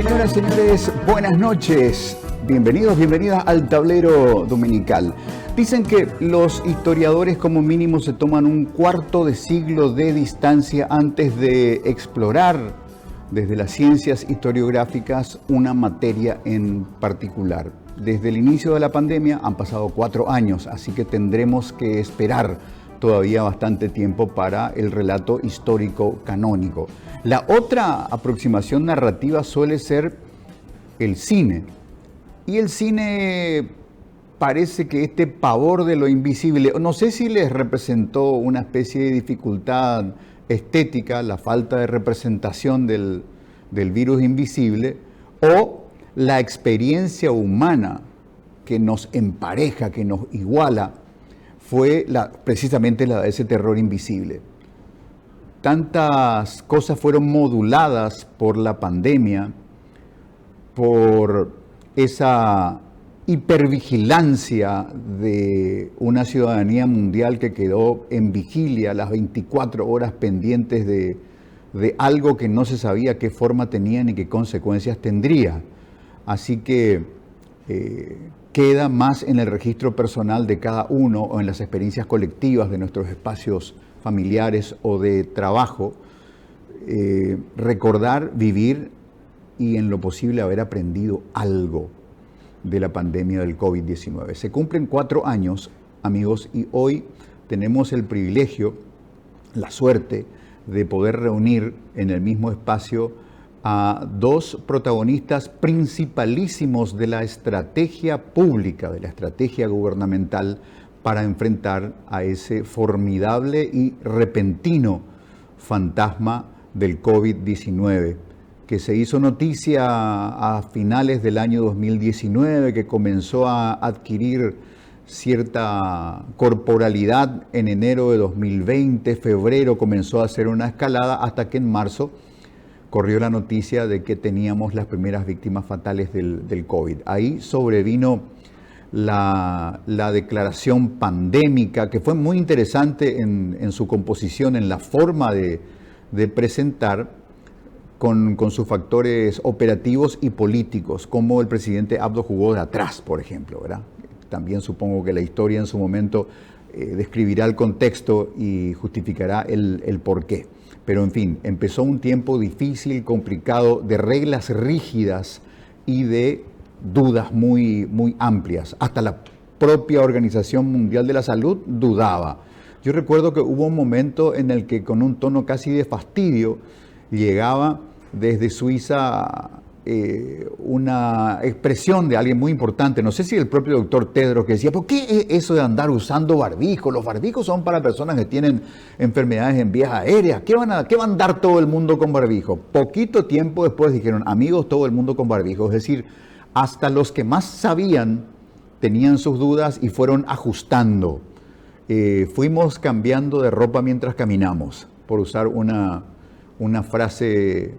Señoras y señores, buenas noches. Bienvenidos, bienvenidas al Tablero Dominical. Dicen que los historiadores como mínimo se toman un cuarto de siglo de distancia antes de explorar desde las ciencias historiográficas una materia en particular. Desde el inicio de la pandemia han pasado 4 años, así que tendremos que esperar todavía bastante tiempo para el relato histórico canónico. La otra aproximación narrativa suele ser el cine. Y el cine parece que este pavor de lo invisible, no sé si les representó una especie de dificultad estética, la falta de representación del virus invisible, o la experiencia humana que nos empareja, que nos iguala, fue precisamente la de ese terror invisible. Tantas cosas fueron moduladas por la pandemia, por esa hipervigilancia de una ciudadanía mundial que quedó en vigilia las 24 horas pendientes de algo que no se sabía qué forma tenía ni qué consecuencias tendría. Así que queda más en el registro personal de cada uno o en las experiencias colectivas de nuestros espacios familiares o de trabajo, recordar, vivir y en lo posible haber aprendido algo de la pandemia del COVID-19. Se cumplen 4 años, amigos, y hoy tenemos el privilegio, la suerte de poder reunir en el mismo espacio a 2 protagonistas principalísimos de la estrategia pública, de la estrategia gubernamental para enfrentar a ese formidable y repentino fantasma del COVID-19, que se hizo noticia a finales del año 2019, que comenzó a adquirir cierta corporalidad en enero de 2020, febrero comenzó a hacer una escalada, hasta que en marzo corrió la noticia de que teníamos las primeras víctimas fatales del COVID. Ahí sobrevino la declaración pandémica, que fue muy interesante en su composición, en la forma de presentar, con sus factores operativos y políticos, como el presidente Abdo jugó de atrás, por ejemplo, ¿verdad? También supongo que la historia en su momento describirá el contexto y justificará el porqué. Pero en fin, empezó un tiempo difícil, complicado, de reglas rígidas y de dudas muy, muy amplias. Hasta la propia Organización Mundial de la Salud dudaba. Yo recuerdo que hubo un momento en el que, con un tono casi de fastidio, llegaba desde Suiza una expresión de alguien muy importante, no sé si el propio doctor Tedros, que decía: ¿por qué es eso de andar usando barbijo? Los barbijos son para personas que tienen enfermedades en vías aéreas. ¿Qué va a andar todo el mundo con barbijo? Poquito tiempo después dijeron: amigos, todo el mundo con barbijo. Es decir, hasta los que más sabían tenían sus dudas y fueron ajustando. Fuimos cambiando de ropa mientras caminamos, por usar una frase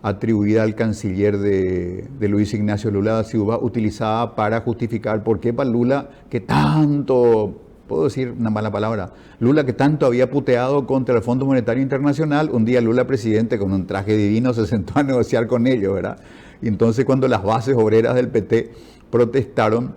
atribuida al canciller de Luis Ignacio Lula da Silva, utilizada para justificar por qué para Lula, que tanto, puedo decir una mala palabra, Lula que tanto había puteado contra el Fondo Monetario Internacional, un día Lula presidente con un traje divino se sentó a negociar con ellos, ¿verdad? Y entonces, cuando las bases obreras del PT protestaron,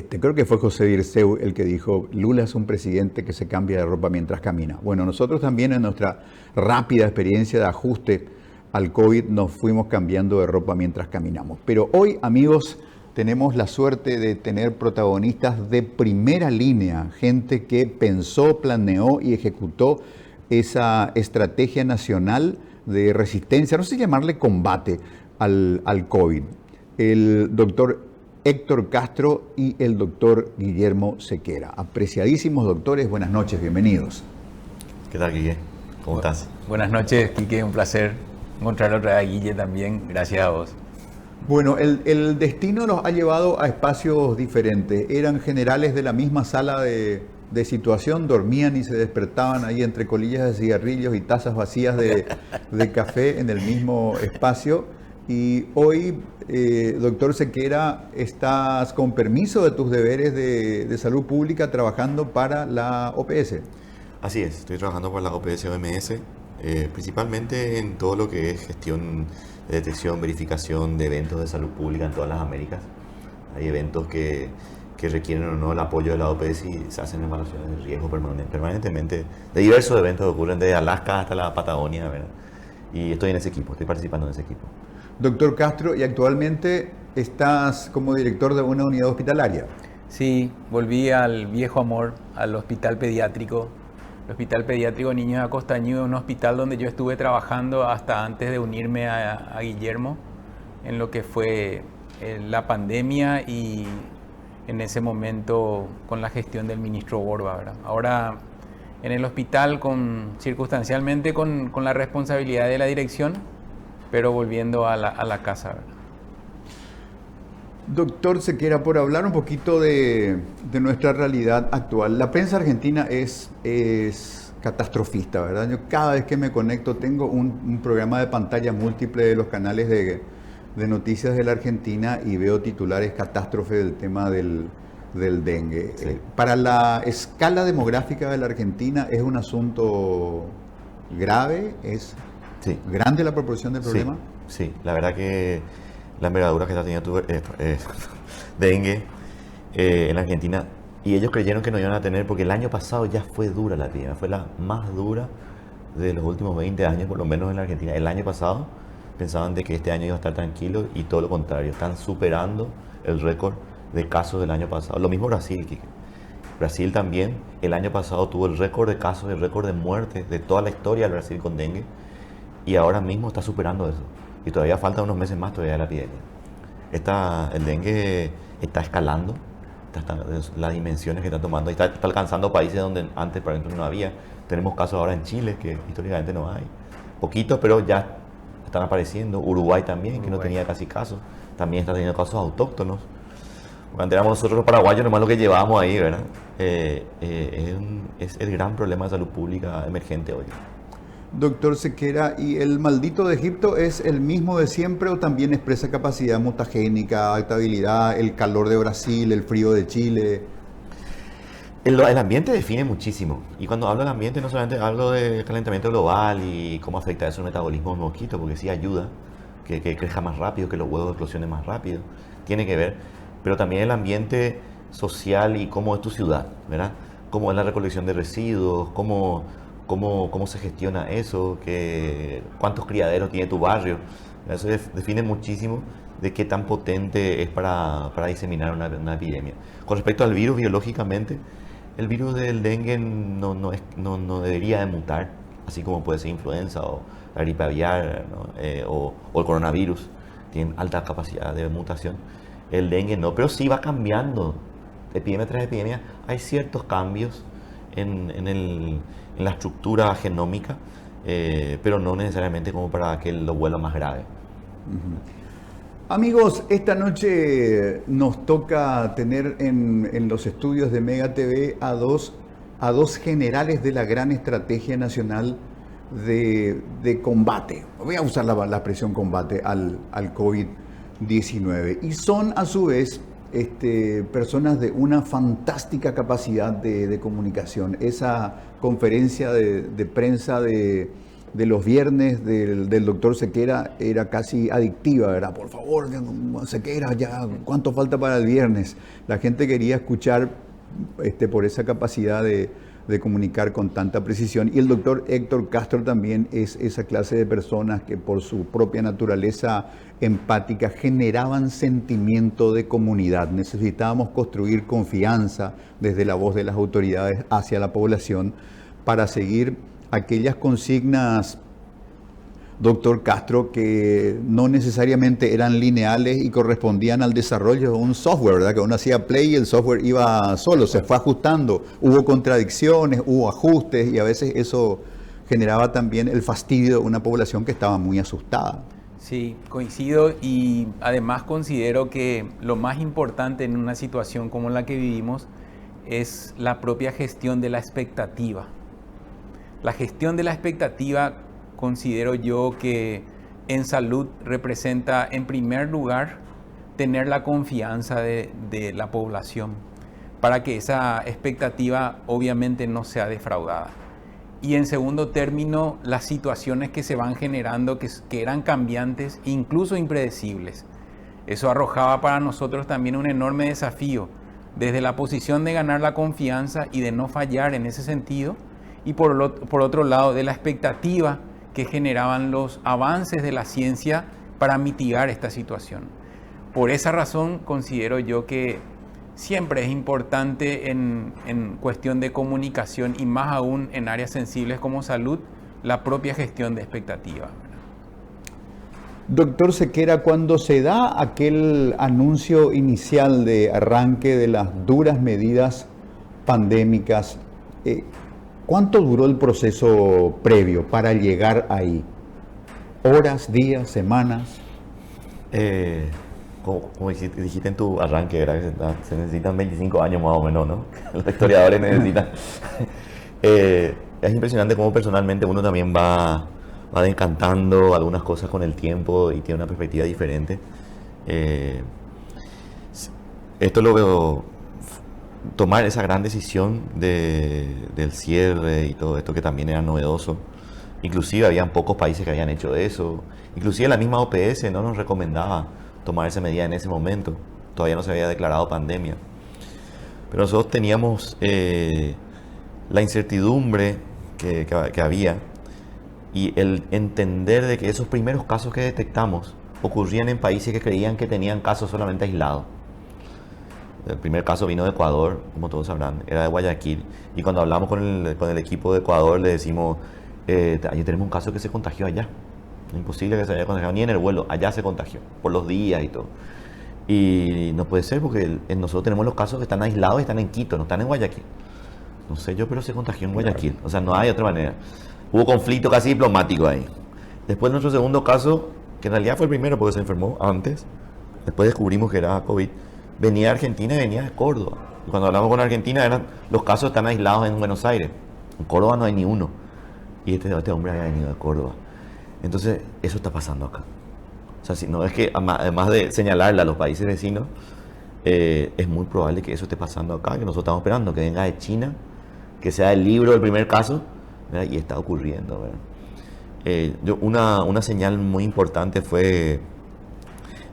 creo que fue José Dirceu el que dijo: Lula es un presidente que se cambia de ropa mientras camina. Bueno, nosotros también, en nuestra rápida experiencia de ajuste al COVID, nos fuimos cambiando de ropa mientras caminamos. Pero hoy, amigos, tenemos la suerte de tener protagonistas de primera línea, gente que pensó, planeó y ejecutó esa estrategia nacional de resistencia, no sé llamarle combate al COVID. El doctor Héctor Castro y el doctor Guillermo Sequera. Apreciadísimos doctores, buenas noches, bienvenidos. ¿Qué tal, Guille? ¿Cómo estás? Buenas noches, Quique, un placer encontrar otra vez a Guille también, gracias a vos. Bueno, el destino los ha llevado a espacios diferentes. Eran generales de la misma sala de situación, dormían y se despertaban ahí entre colillas de cigarrillos y tazas vacías de café en el mismo espacio. Y hoy, doctor Sequera, estás con permiso de tus deberes de salud pública trabajando para la OPS. Así es, estoy trabajando para la OPS OMS. principalmente en todo lo que es gestión de detección, verificación de eventos de salud pública en todas las Américas. Hay eventos que requieren o no el apoyo de la OPS y se hacen evaluaciones de riesgo permanentemente de diversos eventos que ocurren desde Alaska hasta la Patagonia, ¿verdad? Y estoy en ese equipo, estoy participando en ese equipo. Doctor Castro, y actualmente estás como director de una unidad hospitalaria. Sí, volví al viejo amor, al hospital pediátrico. El Hospital Pediátrico Niños de Acostañú es un hospital donde yo estuve trabajando hasta antes de unirme a Guillermo en lo que fue la pandemia y en ese momento con la gestión del ministro Borba, ¿verdad? Ahora en el hospital circunstancialmente con la responsabilidad de la dirección, pero volviendo a la casa, ¿verdad? Doctor Sequera, por hablar un poquito de nuestra realidad actual, la prensa argentina es catastrofista, ¿verdad? Yo cada vez que me conecto tengo un programa de pantalla múltiple de los canales de noticias de la Argentina y veo titulares catástrofe del tema del dengue. Sí. Para la escala demográfica de la Argentina es un asunto grave, es Sí. grande la proporción del problema. Sí, la verdad que la envergadura que está teniendo dengue en Argentina, y ellos creyeron que no iban a tener, porque el año pasado ya fue dura la epidemia, fue la más dura de los últimos 20 años, por lo menos en la Argentina. El año pasado pensaban de que este año iba a estar tranquilo y todo lo contrario, están superando el récord de casos del año pasado. Lo mismo Brasil, Quique. Brasil también el año pasado tuvo el récord de casos, el récord de muertes de toda la historia del Brasil con dengue, y ahora mismo está superando eso. Y todavía faltan unos meses más todavía de la epidemia. El dengue está escalando, las dimensiones que está tomando, está alcanzando países donde antes, por ejemplo, no había. Tenemos casos ahora en Chile, que históricamente no hay. Poquitos, pero ya están apareciendo. Uruguay también, que no tenía casi casos. También está teniendo casos autóctonos. Cuando éramos nosotros los paraguayos, nomás lo que llevábamos ahí, ¿verdad? Es el gran problema de salud pública emergente hoy. Doctor Sequera, ¿y el maldito de Egipto es el mismo de siempre o también expresa capacidad mutagénica, adaptabilidad, el calor de Brasil, el frío de Chile? El ambiente define muchísimo. Y cuando hablo del ambiente, no solamente hablo de calentamiento global y cómo afecta eso el metabolismo del mosquito, porque sí ayuda, que crezca más rápido, que los huevos eclosionen más rápido. Tiene que ver. Pero también el ambiente social y cómo es tu ciudad, ¿verdad? Cómo es la recolección de residuos, cómo se gestiona eso, cuántos criaderos tiene tu barrio. Eso define muchísimo de qué tan potente es para diseminar una epidemia. Con respecto al virus, biológicamente, el virus del dengue no debería de mutar, así como puede ser influenza o la gripe aviar, ¿no? o el coronavirus, tienen alta capacidad de mutación. El dengue no, pero sí va cambiando. Epidemia tras epidemia hay ciertos cambios en la estructura genómica, pero no necesariamente como para que lo vuelva más grave. Amigos, esta noche nos toca tener en los estudios de Mega TV a dos generales de la gran estrategia nacional de combate. Voy a usar la expresión combate al COVID-19. Y son a su vez personas de una fantástica capacidad de comunicación. Esa conferencia de prensa de los viernes del doctor Sequera era casi adictiva, ¿verdad? Por favor, Sequera, ya, ¿cuánto falta para el viernes? La gente quería escuchar por esa capacidad de comunicar con tanta precisión. Y el doctor Héctor Castro también es esa clase de personas que por su propia naturaleza empática generaban sentimiento de comunidad. Necesitábamos construir confianza desde la voz de las autoridades hacia la población para seguir aquellas consignas, doctor Castro, que no necesariamente eran lineales y correspondían al desarrollo de un software, ¿verdad? Que uno hacía play y el software iba solo, se fue ajustando, hubo contradicciones, hubo ajustes y a veces eso generaba también el fastidio de una población que estaba muy asustada. Sí, coincido y además considero que lo más importante en una situación como la que vivimos es la propia gestión de la expectativa. La gestión de la expectativa considero yo que en salud representa en primer lugar tener la confianza de la población para que esa expectativa obviamente no sea defraudada. y en segundo término las situaciones que se van generando que eran cambiantes, incluso impredecibles. Eso arrojaba para nosotros también un enorme desafío, desde la posición de ganar la confianza y de no fallar en ese sentido, y por otro lado de la expectativa que generaban los avances de la ciencia para mitigar esta situación. Por esa razón considero yo que siempre es importante en cuestión de comunicación y más aún en áreas sensibles como salud, la propia gestión de expectativas. Doctor Sequera, cuando se da aquel anuncio inicial de arranque de las duras medidas pandémicas, ¿cuánto duró el proceso previo para llegar ahí? ¿Horas, días, semanas? Como dijiste en tu arranque, ¿verdad? Se necesitan 25 años más o menos, ¿no? Los historiadores necesitan. Es impresionante cómo personalmente uno también va decantando algunas cosas con el tiempo y tiene una perspectiva diferente. Esto lo veo, tomar esa gran decisión del cierre y todo esto que también era novedoso. Inclusive habían pocos países que habían hecho eso. Inclusive la misma OPS no nos recomendaba tomar esa medida en ese momento. Todavía no se había declarado pandemia. Pero nosotros teníamos la incertidumbre que había y el entender de que esos primeros casos que detectamos ocurrían en países que creían que tenían casos solamente aislados. El primer caso vino de Ecuador, como todos sabrán, era de Guayaquil. Y cuando hablamos con el equipo de Ecuador le decimos, ayer tenemos un caso que se contagió allá. Imposible que se haya contagiado ni en el vuelo, allá se contagió, por los días y todo. Y no puede ser porque nosotros tenemos los casos que están aislados y están en Quito, no están en Guayaquil. No sé yo, pero se contagió en Guayaquil. O sea, no hay otra manera. Hubo conflicto casi diplomático ahí. Después nuestro segundo caso, que en realidad fue el primero porque se enfermó antes, después descubrimos que era COVID, venía de Argentina y venía de Córdoba. Y cuando hablamos con Argentina, los casos están aislados en Buenos Aires. En Córdoba no hay ni uno. Y este hombre había venido de Córdoba. Entonces, eso está pasando acá. O sea, si no es que, además de señalarle a los países vecinos, es muy probable que eso esté pasando acá, que nosotros estamos esperando que venga de China, que sea el libro del primer caso, ¿verdad? Y está ocurriendo, ¿verdad? Una señal muy importante fue,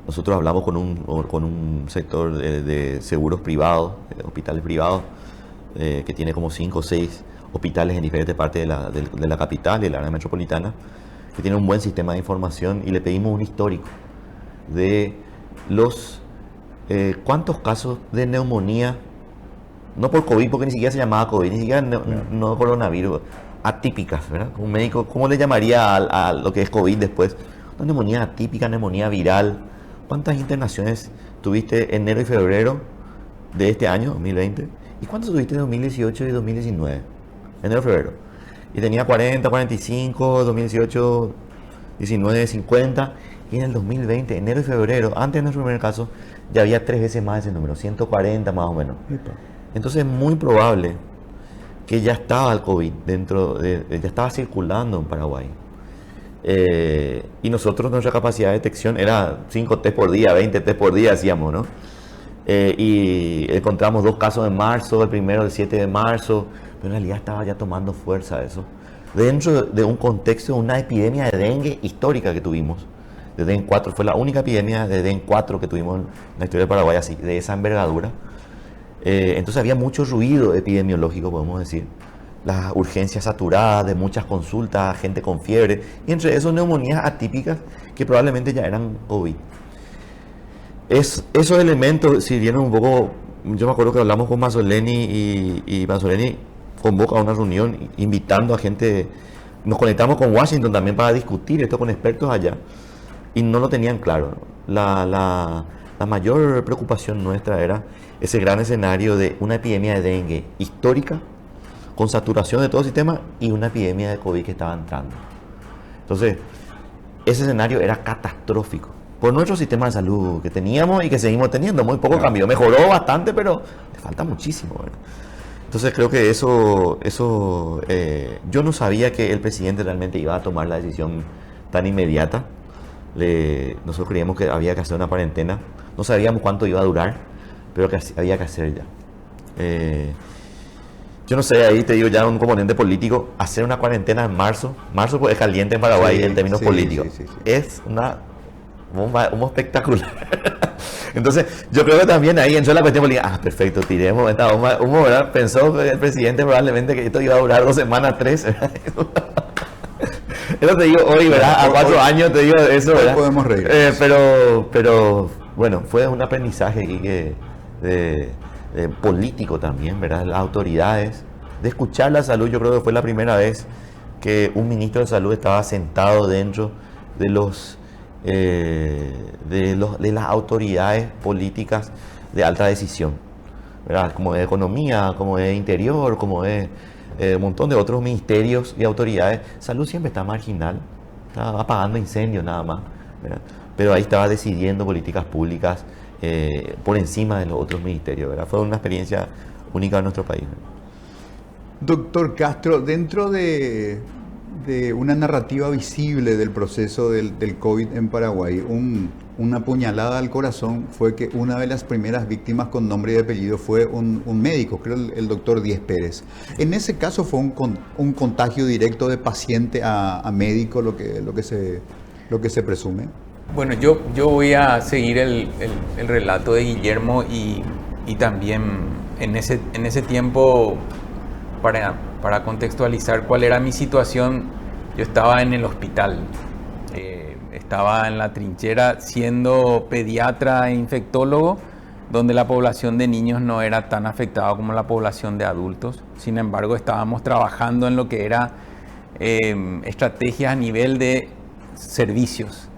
nosotros hablamos con un sector de seguros privados, hospitales privados, que tiene como 5 o 6 hospitales en diferentes partes de la capital y de la área metropolitana, que tiene un buen sistema de información, y le pedimos un histórico de los cuántos casos de neumonía, no por COVID, porque ni siquiera se llamaba COVID, ni siquiera no coronavirus, atípicas, ¿verdad? Un médico, ¿cómo le llamaría a lo que es COVID después? Una neumonía atípica, neumonía viral. ¿Cuántas internaciones tuviste enero y febrero de este año, 2020? ¿Y cuántas tuviste en 2018 y 2019? Enero y febrero. Y tenía 40, 45, 2018, 19, 50. Y en el 2020, enero y febrero, antes de nuestro primer caso, ya había 3 veces más ese número, 140 más o menos. Entonces es muy probable que ya estaba el COVID ya estaba circulando en Paraguay. Y nosotros, nuestra capacidad de detección era 5 test por día, 20 test por día hacíamos, ¿no? Y encontramos 2 casos en marzo, el primero el 7 de marzo, pero en realidad estaba ya tomando fuerza eso. Dentro de un contexto de una epidemia de dengue histórica que tuvimos. De DEN 4, fue la única epidemia de DEN 4 que tuvimos en la historia de Paraguay, así, de esa envergadura. Entonces había mucho ruido epidemiológico, podemos decir. Las urgencias saturadas, de muchas consultas, gente con fiebre, y entre esos neumonías atípicas que probablemente ya eran COVID. Esos elementos sirvieron un poco. Yo me acuerdo que hablamos con Mazzoleni y Mazzoleni convoca a una reunión invitando a gente. Nos conectamos con Washington también para discutir esto con expertos allá, y no lo tenían claro. La mayor preocupación nuestra era ese gran escenario de una epidemia de dengue histórica, con saturación de todo el sistema, y una epidemia de COVID que estaba entrando. Entonces, ese escenario era catastrófico por nuestro sistema de salud que teníamos y que seguimos teniendo. Muy poco cambió, mejoró bastante, pero le falta muchísimo, ¿verdad? Entonces creo que eso yo no sabía que el presidente realmente iba a tomar la decisión tan inmediata. Nosotros creíamos que había que hacer una cuarentena, no sabíamos cuánto iba a durar, pero que había que hacer ya. Yo no sé, ahí te digo ya un componente político, hacer una cuarentena en marzo pues es caliente en Paraguay Sí, en términos sí, políticos. sí, sí, sí. Es una bomba espectacular. Entonces, yo creo que también ahí entró la cuestión política. Perfecto, tiremos esta bomba de humo, ¿verdad? Pensó el presidente probablemente que esto iba a durar 2 semanas, 3. Eso te digo hoy, ¿verdad? A 4 años te digo eso, ¿verdad? Podemos reír. Pero bueno, fue un aprendizaje aquí de político también, ¿verdad? Las autoridades, de escuchar la salud. Yo creo que fue la primera vez que un ministro de salud estaba sentado dentro de de las autoridades políticas de alta decisión, ¿verdad? Como de economía, como de interior, como de un montón de otros ministerios y autoridades. Salud siempre está marginal, estaba apagando incendios nada más, ¿verdad? Pero ahí estaba decidiendo políticas públicas por encima de los otros ministerios, ¿verdad? Fue una experiencia única en nuestro país, ¿verdad? Doctor Castro, dentro de una narrativa visible del proceso del COVID en Paraguay, una puñalada al corazón fue que una de las primeras víctimas con nombre y apellido fue un médico, creo el doctor Díez Pérez. En ese caso fue un contagio directo de paciente a médico, lo que se presume. Bueno, yo voy a seguir el relato de Guillermo y también en ese tiempo, para contextualizar cuál era mi situación, yo estaba en el hospital, estaba en la trinchera siendo pediatra e infectólogo, donde la población de niños no era tan afectada como la población de adultos. Sin embargo, estábamos trabajando en lo que era estrategias a nivel de servicios.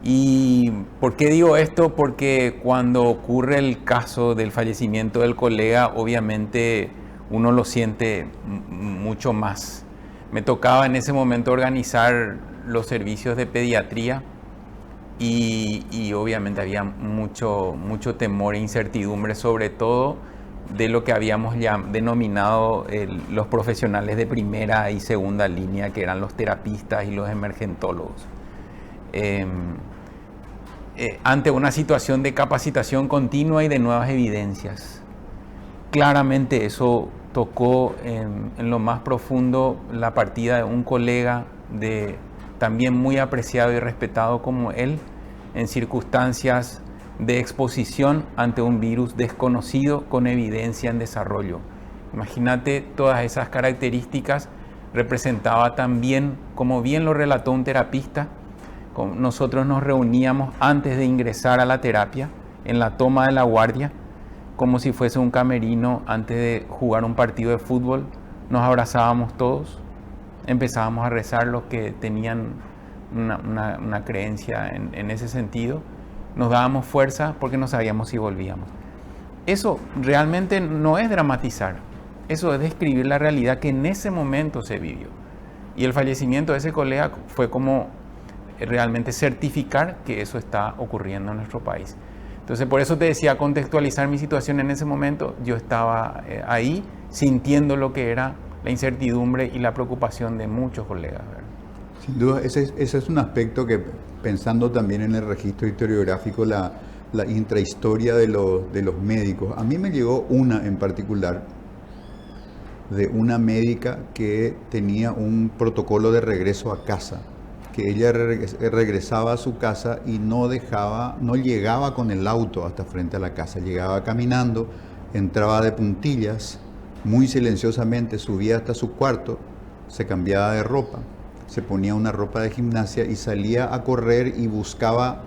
¿Y por qué digo esto? Porque cuando ocurre el caso del fallecimiento del colega, obviamente uno lo siente mucho más. Me tocaba en ese momento organizar los servicios de pediatría y obviamente había mucho temor e incertidumbre, sobre todo de lo que habíamos ya denominado los profesionales de primera y segunda línea, que eran los terapistas y los emergentólogos. Ante una situación de capacitación continua y de nuevas evidencias. Claramente eso tocó en lo más profundo la partida de un colega también muy apreciado y respetado como él, en circunstancias de exposición ante un virus desconocido con evidencia en desarrollo. Imagínate todas esas características, representaba también, como bien lo relató un terapista, nosotros nos reuníamos antes de ingresar a la terapia, en la toma de la guardia, como si fuese un camerino antes de jugar un partido de fútbol. Nos abrazábamos todos, empezábamos a rezar los que tenían una creencia en ese sentido, nos dábamos fuerza porque no sabíamos si volvíamos. Eso realmente no es dramatizar, eso es describir la realidad que en ese momento se vivió. Y el fallecimiento de ese colega fue como realmente certificar que eso está ocurriendo en nuestro país. Entonces, por eso te decía, contextualizar mi situación en ese momento. Yo estaba ahí sintiendo lo que era la incertidumbre y la preocupación de muchos colegas, ¿verdad? Sin duda, ese es un aspecto que, pensando también en el registro historiográfico, la intrahistoria de los médicos. A mí me llegó una en particular, de una médica que tenía un protocolo de regreso a casa, que ella regresaba a su casa y no llegaba con el auto hasta frente a la casa, llegaba caminando, entraba de puntillas, muy silenciosamente subía hasta su cuarto, se cambiaba de ropa, se ponía una ropa de gimnasia y salía a correr y buscaba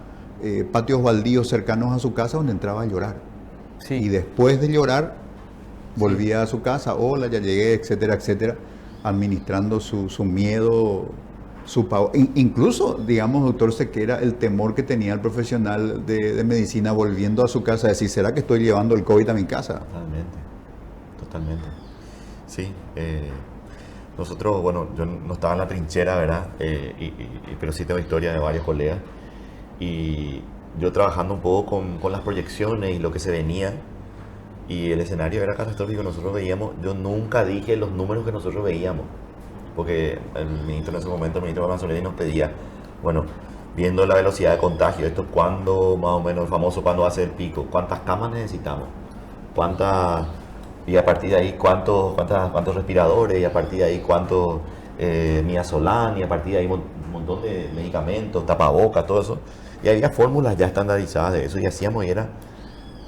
patios baldíos cercanos a su casa donde entraba a llorar. Sí. Y después de llorar, volvía a su casa, hola, ya llegué, etcétera, etcétera, administrando su miedo, su pavor. Incluso, digamos, doctor Sequera, el temor que tenía el profesional de medicina volviendo a su casa, decir, ¿será que estoy llevando el COVID a mi casa? Totalmente. Sí, nosotros, bueno, yo no estaba en la trinchera, ¿verdad? Pero sí tengo historia de varios colegas. Y yo trabajando un poco con las proyecciones y lo que se venía, y el escenario era catastrófico. Nosotros veíamos, yo nunca dije los números que nosotros veíamos, porque el ministro en ese momento, el ministro Manzolini, nos pedía, bueno, viendo la velocidad de contagio, esto cuándo, más o menos, el famoso cuándo va a ser el pico, cuántas camas necesitamos, cuántas Y a partir de ahí, cuántos respiradores, y a partir de ahí, cuánto midazolam, y a partir de ahí, un montón de medicamentos, tapabocas, todo eso. Y había fórmulas ya estandarizadas de eso, y hacíamos, y era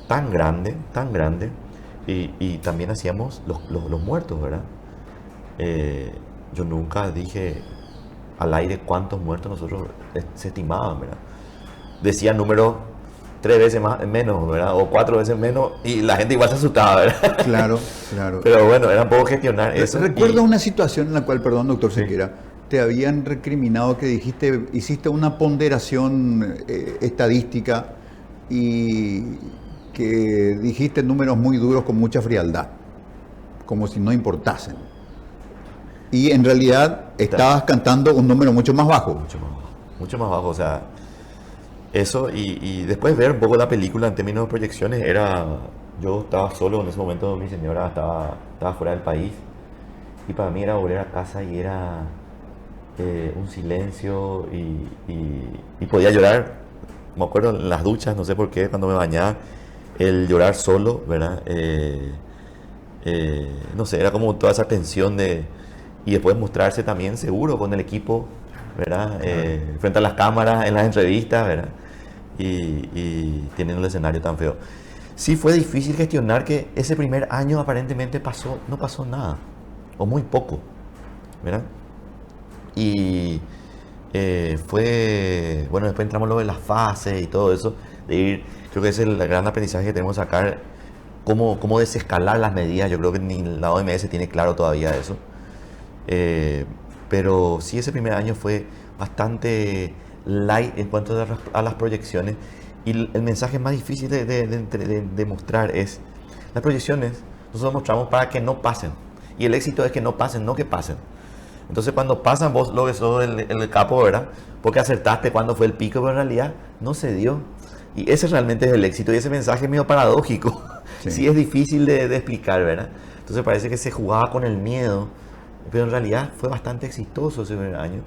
tan grande, y también hacíamos los muertos, ¿verdad? Yo nunca dije al aire cuántos muertos nosotros se estimaban, ¿verdad? Decía números 3 veces menos, ¿verdad? O 4 veces menos, y la gente igual se asustaba, ¿verdad? Claro, claro. Pero bueno, era un poco gestionar eso. Recuerdo una situación en la cual, perdón, doctor Sequera, te habían recriminado que hiciste una ponderación estadística y que dijiste números muy duros con mucha frialdad, como si no importasen. Y en realidad estabas cantando un número mucho más bajo. Mucho más bajo, o sea, eso y después ver un poco la película en términos de proyecciones, yo estaba solo en ese momento, mi señora estaba fuera del país, y para mí era volver a casa y era un silencio y podía llorar. Me acuerdo en las duchas, no sé por qué, cuando me bañaba, el llorar solo, ¿verdad? No sé, era como toda esa tensión y después mostrarse también seguro con el equipo, ¿verdad? Frente a las cámaras, en las entrevistas, ¿verdad? Y teniendo el escenario tan feo. Sí fue difícil gestionar que ese primer año aparentemente no pasó nada, o muy poco, ¿verdad? Y bueno, después entramos lo de las fases y todo eso, creo que ese es el gran aprendizaje que tenemos que sacar, cómo desescalar las medidas. Yo creo que ni la OMS tiene claro todavía eso. Pero sí, ese primer año fue bastante light en cuanto a las proyecciones, y el mensaje más difícil de mostrar es las proyecciones. Nosotros mostramos para que no pasen, y el éxito es que no pasen, no que pasen. Entonces cuando pasan, vos lo ves todo el capo, ¿verdad? Porque acertaste cuándo fue el pico, pero en realidad no se dio, y ese realmente es el éxito, y ese mensaje es medio paradójico. Sí es difícil de explicar, ¿verdad? Entonces parece que se jugaba con el miedo, pero en realidad fue bastante exitoso ese primer año.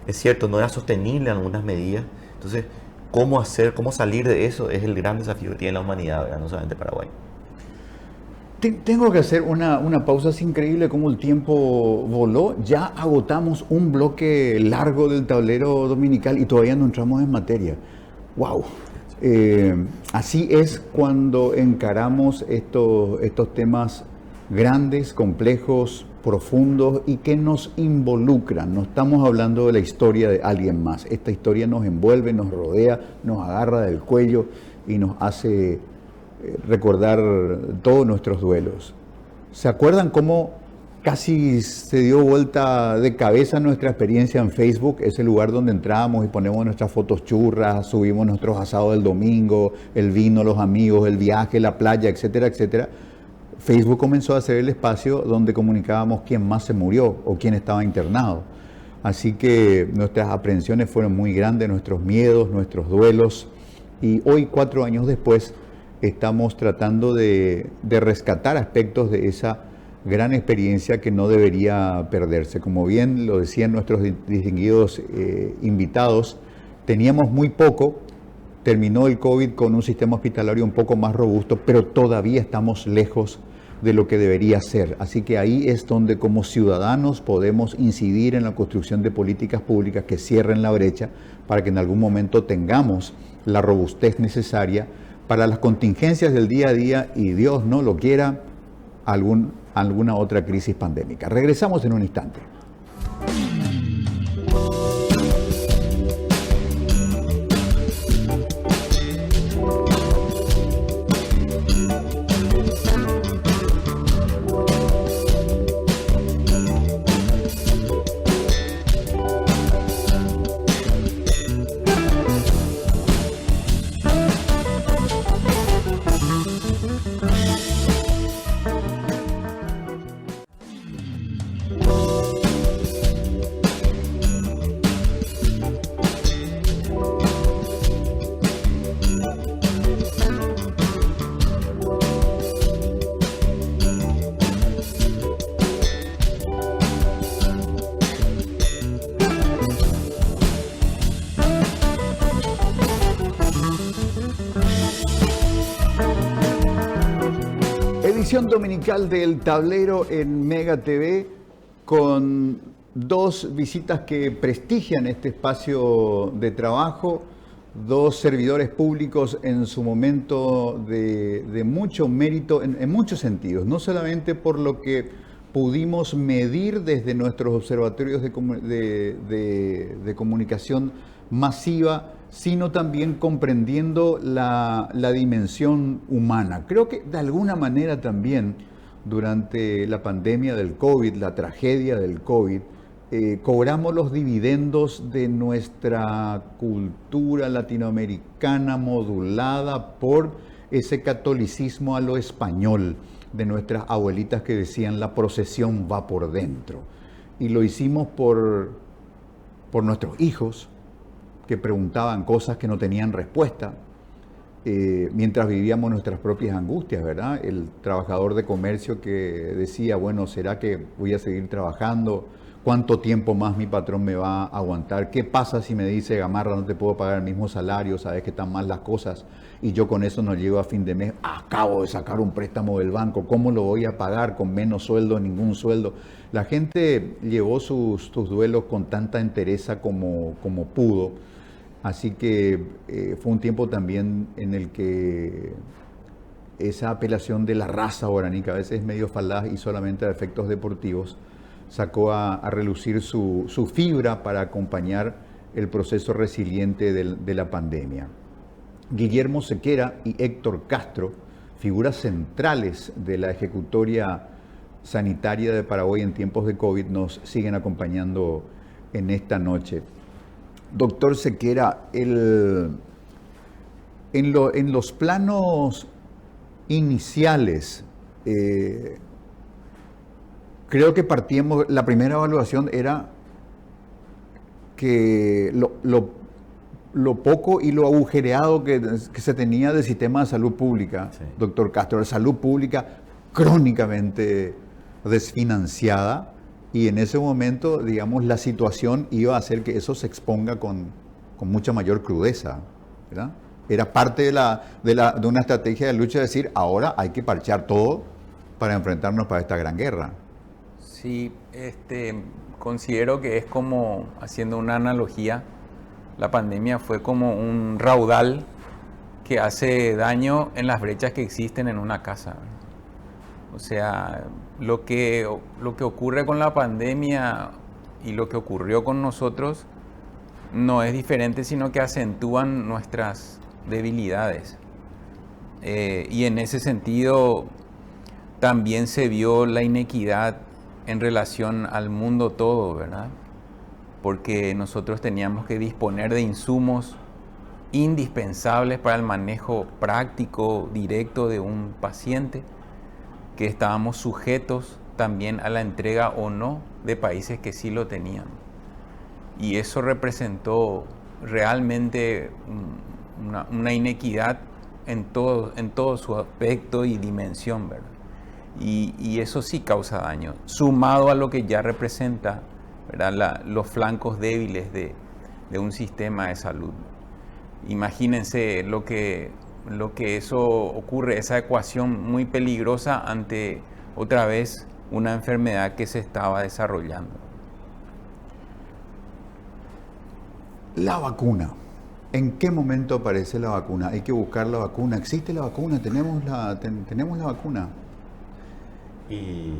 Es cierto, no era sostenible en algunas medidas. Entonces, cómo salir de eso es el gran desafío que tiene la humanidad, ¿verdad? No solamente Paraguay. Tengo que hacer una pausa. Es increíble cómo el tiempo voló. Ya agotamos un bloque largo del tablero dominical y todavía no entramos en materia. ¡Wow! Así es cuando encaramos estos temas grandes, complejos, profundos y que nos involucran. No estamos hablando de la historia de alguien más. Esta historia nos envuelve, nos rodea, nos agarra del cuello y nos hace recordar todos nuestros duelos. ¿Se acuerdan cómo casi se dio vuelta de cabeza nuestra experiencia en Facebook? Ese lugar donde entramos y ponemos nuestras fotos churras, subimos nuestros asados del domingo, el vino, los amigos, el viaje, la playa, etcétera, etcétera. Facebook comenzó a ser el espacio donde comunicábamos quién más se murió o quién estaba internado. Así que nuestras aprehensiones fueron muy grandes, nuestros miedos, nuestros duelos. Y hoy, 4 años después, estamos tratando de rescatar aspectos de esa gran experiencia que no debería perderse. Como bien lo decían nuestros distinguidos invitados, teníamos muy poco. Terminó el COVID con un sistema hospitalario un poco más robusto, pero todavía estamos lejos de lo que debería ser. Así que ahí es donde como ciudadanos podemos incidir en la construcción de políticas públicas que cierren la brecha para que en algún momento tengamos la robustez necesaria para las contingencias del día a día y, Dios no lo quiera, alguna otra crisis pandémica. Regresamos en un instante. Edición dominical del Tablero en Mega TV con dos visitas que prestigian este espacio de trabajo, dos servidores públicos en su momento de mucho mérito en muchos sentidos, no solamente por lo que pudimos medir desde nuestros observatorios de comunicación masiva, sino también comprendiendo la dimensión humana. Creo que de alguna manera también durante la pandemia del COVID, la tragedia del COVID, cobramos los dividendos de nuestra cultura latinoamericana modulada por ese catolicismo a lo español de nuestras abuelitas que decían la procesión va por dentro. Y lo hicimos por nuestros hijos, que preguntaban cosas que no tenían respuesta, mientras vivíamos nuestras propias angustias, ¿verdad? El trabajador de comercio que decía, bueno, ¿será que voy a seguir trabajando? ¿Cuánto tiempo más mi patrón me va a aguantar? ¿Qué pasa si me dice, Gamarra, no te puedo pagar el mismo salario, sabes que están mal las cosas y yo con eso no llego a fin de mes? Acabo de sacar un préstamo del banco, ¿cómo lo voy a pagar con menos sueldo, ningún sueldo? La gente llevó sus duelos con tanta entereza como pudo. Así que fue un tiempo también en el que esa apelación de la raza guaraní, que a veces es medio falaz y solamente a efectos deportivos, sacó a relucir su fibra para acompañar el proceso resiliente de la pandemia. Guillermo Sequera y Héctor Castro, figuras centrales de la ejecutoria sanitaria de Paraguay en tiempos de COVID, nos siguen acompañando en esta noche. Doctor Sequera, en los planos iniciales, creo que partíamos, la primera evaluación era que lo poco y lo agujereado que se tenía del sistema de salud pública, sí. Doctor Castro, la salud pública crónicamente desfinanciada, y en ese momento, digamos, la situación iba a hacer que eso se exponga con mucha mayor crudeza, ¿verdad? Era parte de una estrategia de lucha, de decir, ahora hay que parchar todo para enfrentarnos para esta gran guerra. Sí, considero que es como, haciendo una analogía, la pandemia fue como un raudal que hace daño en las brechas que existen en una casa. O sea, lo que ocurre con la pandemia y lo que ocurrió con nosotros no es diferente, sino que acentúan nuestras debilidades. Y en ese sentido también se vio la inequidad en relación al mundo todo, ¿verdad? Porque nosotros teníamos que disponer de insumos indispensables para el manejo práctico, directo de un paciente, que estábamos sujetos también a la entrega o no de países que sí lo tenían. Y eso representó realmente una inequidad en todo su aspecto y dimensión, ¿verdad? Y eso sí causa daño, sumado a lo que ya representa, ¿verdad? Los flancos débiles de un sistema de salud. Imagínense lo que eso ocurre, esa ecuación muy peligrosa ante otra vez una enfermedad que se estaba desarrollando. La vacuna. ¿En qué momento aparece la vacuna? Hay que buscar la vacuna. ¿Existe la vacuna? ¿Tenemos la vacuna? Y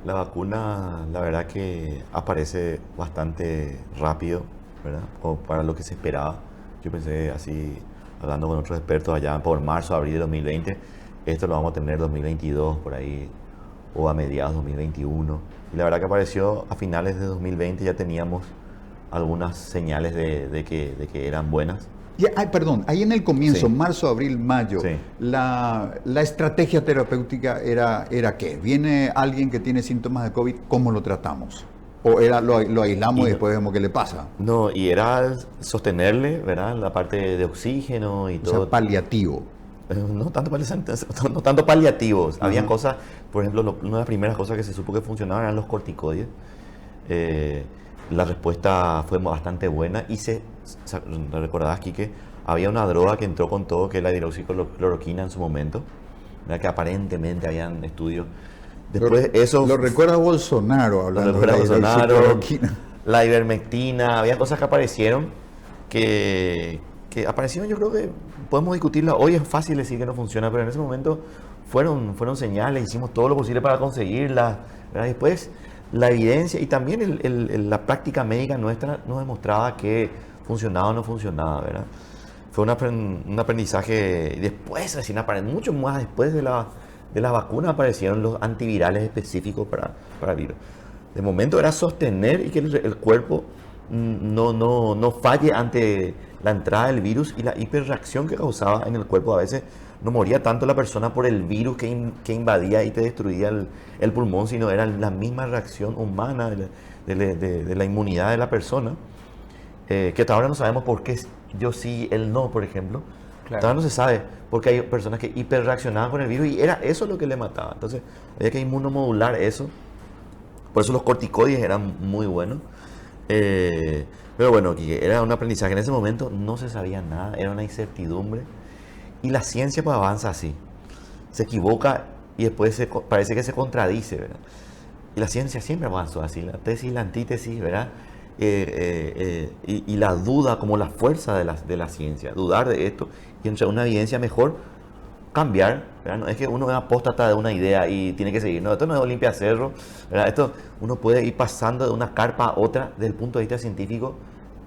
la vacuna, la verdad que aparece bastante rápido, ¿verdad? O para lo que se esperaba. Yo pensé así, hablando con otros expertos allá por marzo, abril de 2020, esto lo vamos a tener 2022 por ahí, o a mediados de 2021. Y la verdad que apareció a finales de 2020, ya teníamos algunas señales de que eran buenas. Perdón, ahí en el comienzo, Sí. marzo, abril, mayo, Sí. la estrategia terapéutica era ¿qué? Viene alguien que tiene síntomas de COVID, ¿cómo lo tratamos? ¿O lo aislamos y después vemos qué le pasa? No, y era sostenerle, ¿verdad? La parte de oxígeno y O todo. sea, paliativo. No tanto paliativos. Ajá. Habían cosas, por ejemplo, una de las primeras cosas que se supo que funcionaban eran los corticoides. La respuesta fue bastante buena y recordás, Quique, había una droga que entró con todo, que es la hidroxicloroquina en su momento, ¿verdad? Que aparentemente habían estudios. Después eso... Lo recuerda Bolsonaro hablando Lo recuerda de la Bolsonaro, hidroxicloroquina. la ivermectina, había cosas que aparecieron que aparecieron, yo creo que podemos discutirla. Hoy es fácil decir que no funciona, pero en ese momento fueron señales, hicimos todo lo posible para conseguirlas, ¿verdad? Después la evidencia y también la práctica médica nuestra nos demostraba que funcionaba o no funcionaba, ¿verdad? Fue un aprendizaje, y después, mucho más después de la vacuna aparecieron los antivirales específicos para virus. De momento era sostener y que el cuerpo no falle ante la entrada del virus y la hiperreacción que causaba en el cuerpo. A veces no moría tanto la persona por el virus que invadía y te destruía el pulmón, sino era la misma reacción humana de la inmunidad de la persona, que hasta ahora no sabemos por qué yo sí, él no, por ejemplo. Claro. Todavía no se sabe, porque hay personas que hiperreaccionaban con el virus y era eso lo que le mataba. Entonces había que inmunomodular eso. Por eso los corticoides eran muy buenos. Pero bueno, Quique, era un aprendizaje. En ese momento no se sabía nada, era una incertidumbre. Y la ciencia pues avanza así. Se equivoca y después parece que se contradice, ¿verdad? Y la ciencia siempre avanzó así, la tesis y la antítesis, ¿verdad? Y la duda como la fuerza de la ciencia. Dudar de esto y entre una evidencia mejor cambiar, ¿verdad? No es que uno es apóstata de una idea y tiene que seguir. No, esto no es Olimpia Cerro, ¿verdad? Esto uno puede ir pasando de una carpa a otra desde el punto de vista científico.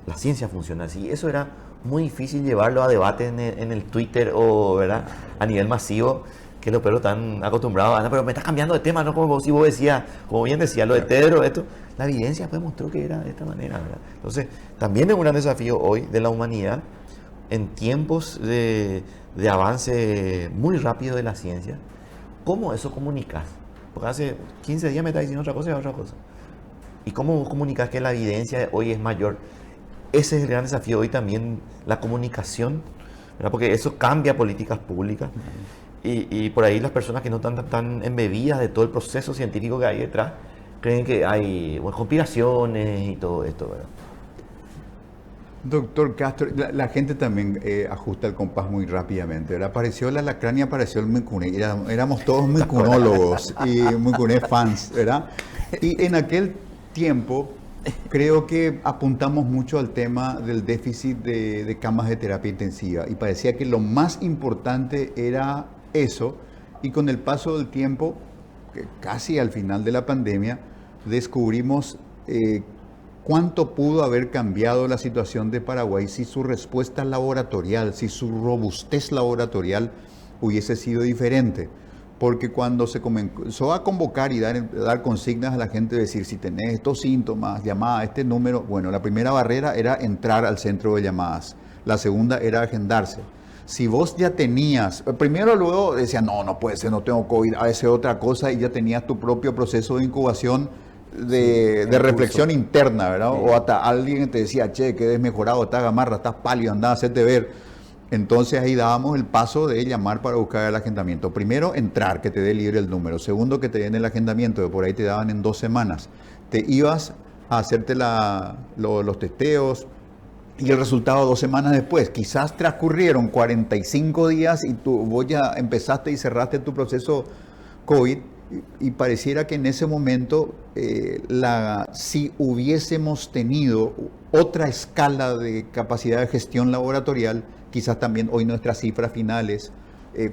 La ciencia funciona así. Eso era muy difícil llevarlo a debate en el Twitter o, ¿verdad? A nivel masivo, que los perros están acostumbrados a, pero me estás cambiando de tema, ¿no? Como si vos decías, como bien decía, lo de Tedro, esto. La evidencia pues mostró que era de esta manera, ¿verdad? Entonces, también es un gran desafío hoy de la humanidad en tiempos de avance muy rápido de la ciencia. ¿Cómo eso comunicas? Porque hace 15 días me estás diciendo otra cosa y otra cosa. ¿Y cómo comunicas que la evidencia de hoy es mayor? Ese es el gran desafío hoy también, la comunicación, ¿verdad? Porque eso cambia políticas públicas. Y por ahí las personas que no están tan embebidas de todo el proceso científico que hay detrás, creen que hay conspiraciones y todo esto, ¿verdad? Doctor Castro, la gente también ajusta el compás muy rápidamente, ¿verdad? Apareció la alacrán y apareció el Mycuné. Éramos todos mycunólogos y Mycuné fans, ¿verdad? Y en aquel tiempo creo que apuntamos mucho al tema del déficit de camas de terapia intensiva y parecía que lo más importante era eso, y con el paso del tiempo, casi al final de la pandemia, descubrimos cuánto pudo haber cambiado la situación de Paraguay si su respuesta laboratorial, si su robustez laboratorial hubiese sido diferente. Porque cuando se comenzó a convocar y dar consignas a la gente, decir, si tenés estos síntomas, llamá a este número. Bueno, la primera barrera era entrar al centro de llamadas. La segunda era agendarse. Si vos ya tenías, primero luego decían, no puede ser, no tengo COVID, a veces otra cosa, y ya tenías tu propio proceso de incubación de reflexión interna, ¿verdad? Sí. O hasta alguien te decía, che, que desmejorado, estás gamarra, estás pálido, andá a hacerte ver. Entonces ahí dábamos el paso de llamar para buscar el agendamiento. Primero, entrar, que te dé libre el número. Segundo, que te den el agendamiento, que por ahí te daban en 2 semanas. Te ibas a hacerte los testeos y el resultado 2 semanas después. Quizás transcurrieron 45 días y vos ya empezaste y cerraste tu proceso COVID y pareciera que en ese momento si hubiésemos tenido otra escala de capacidad de gestión laboratorial, quizás también hoy nuestras cifras finales,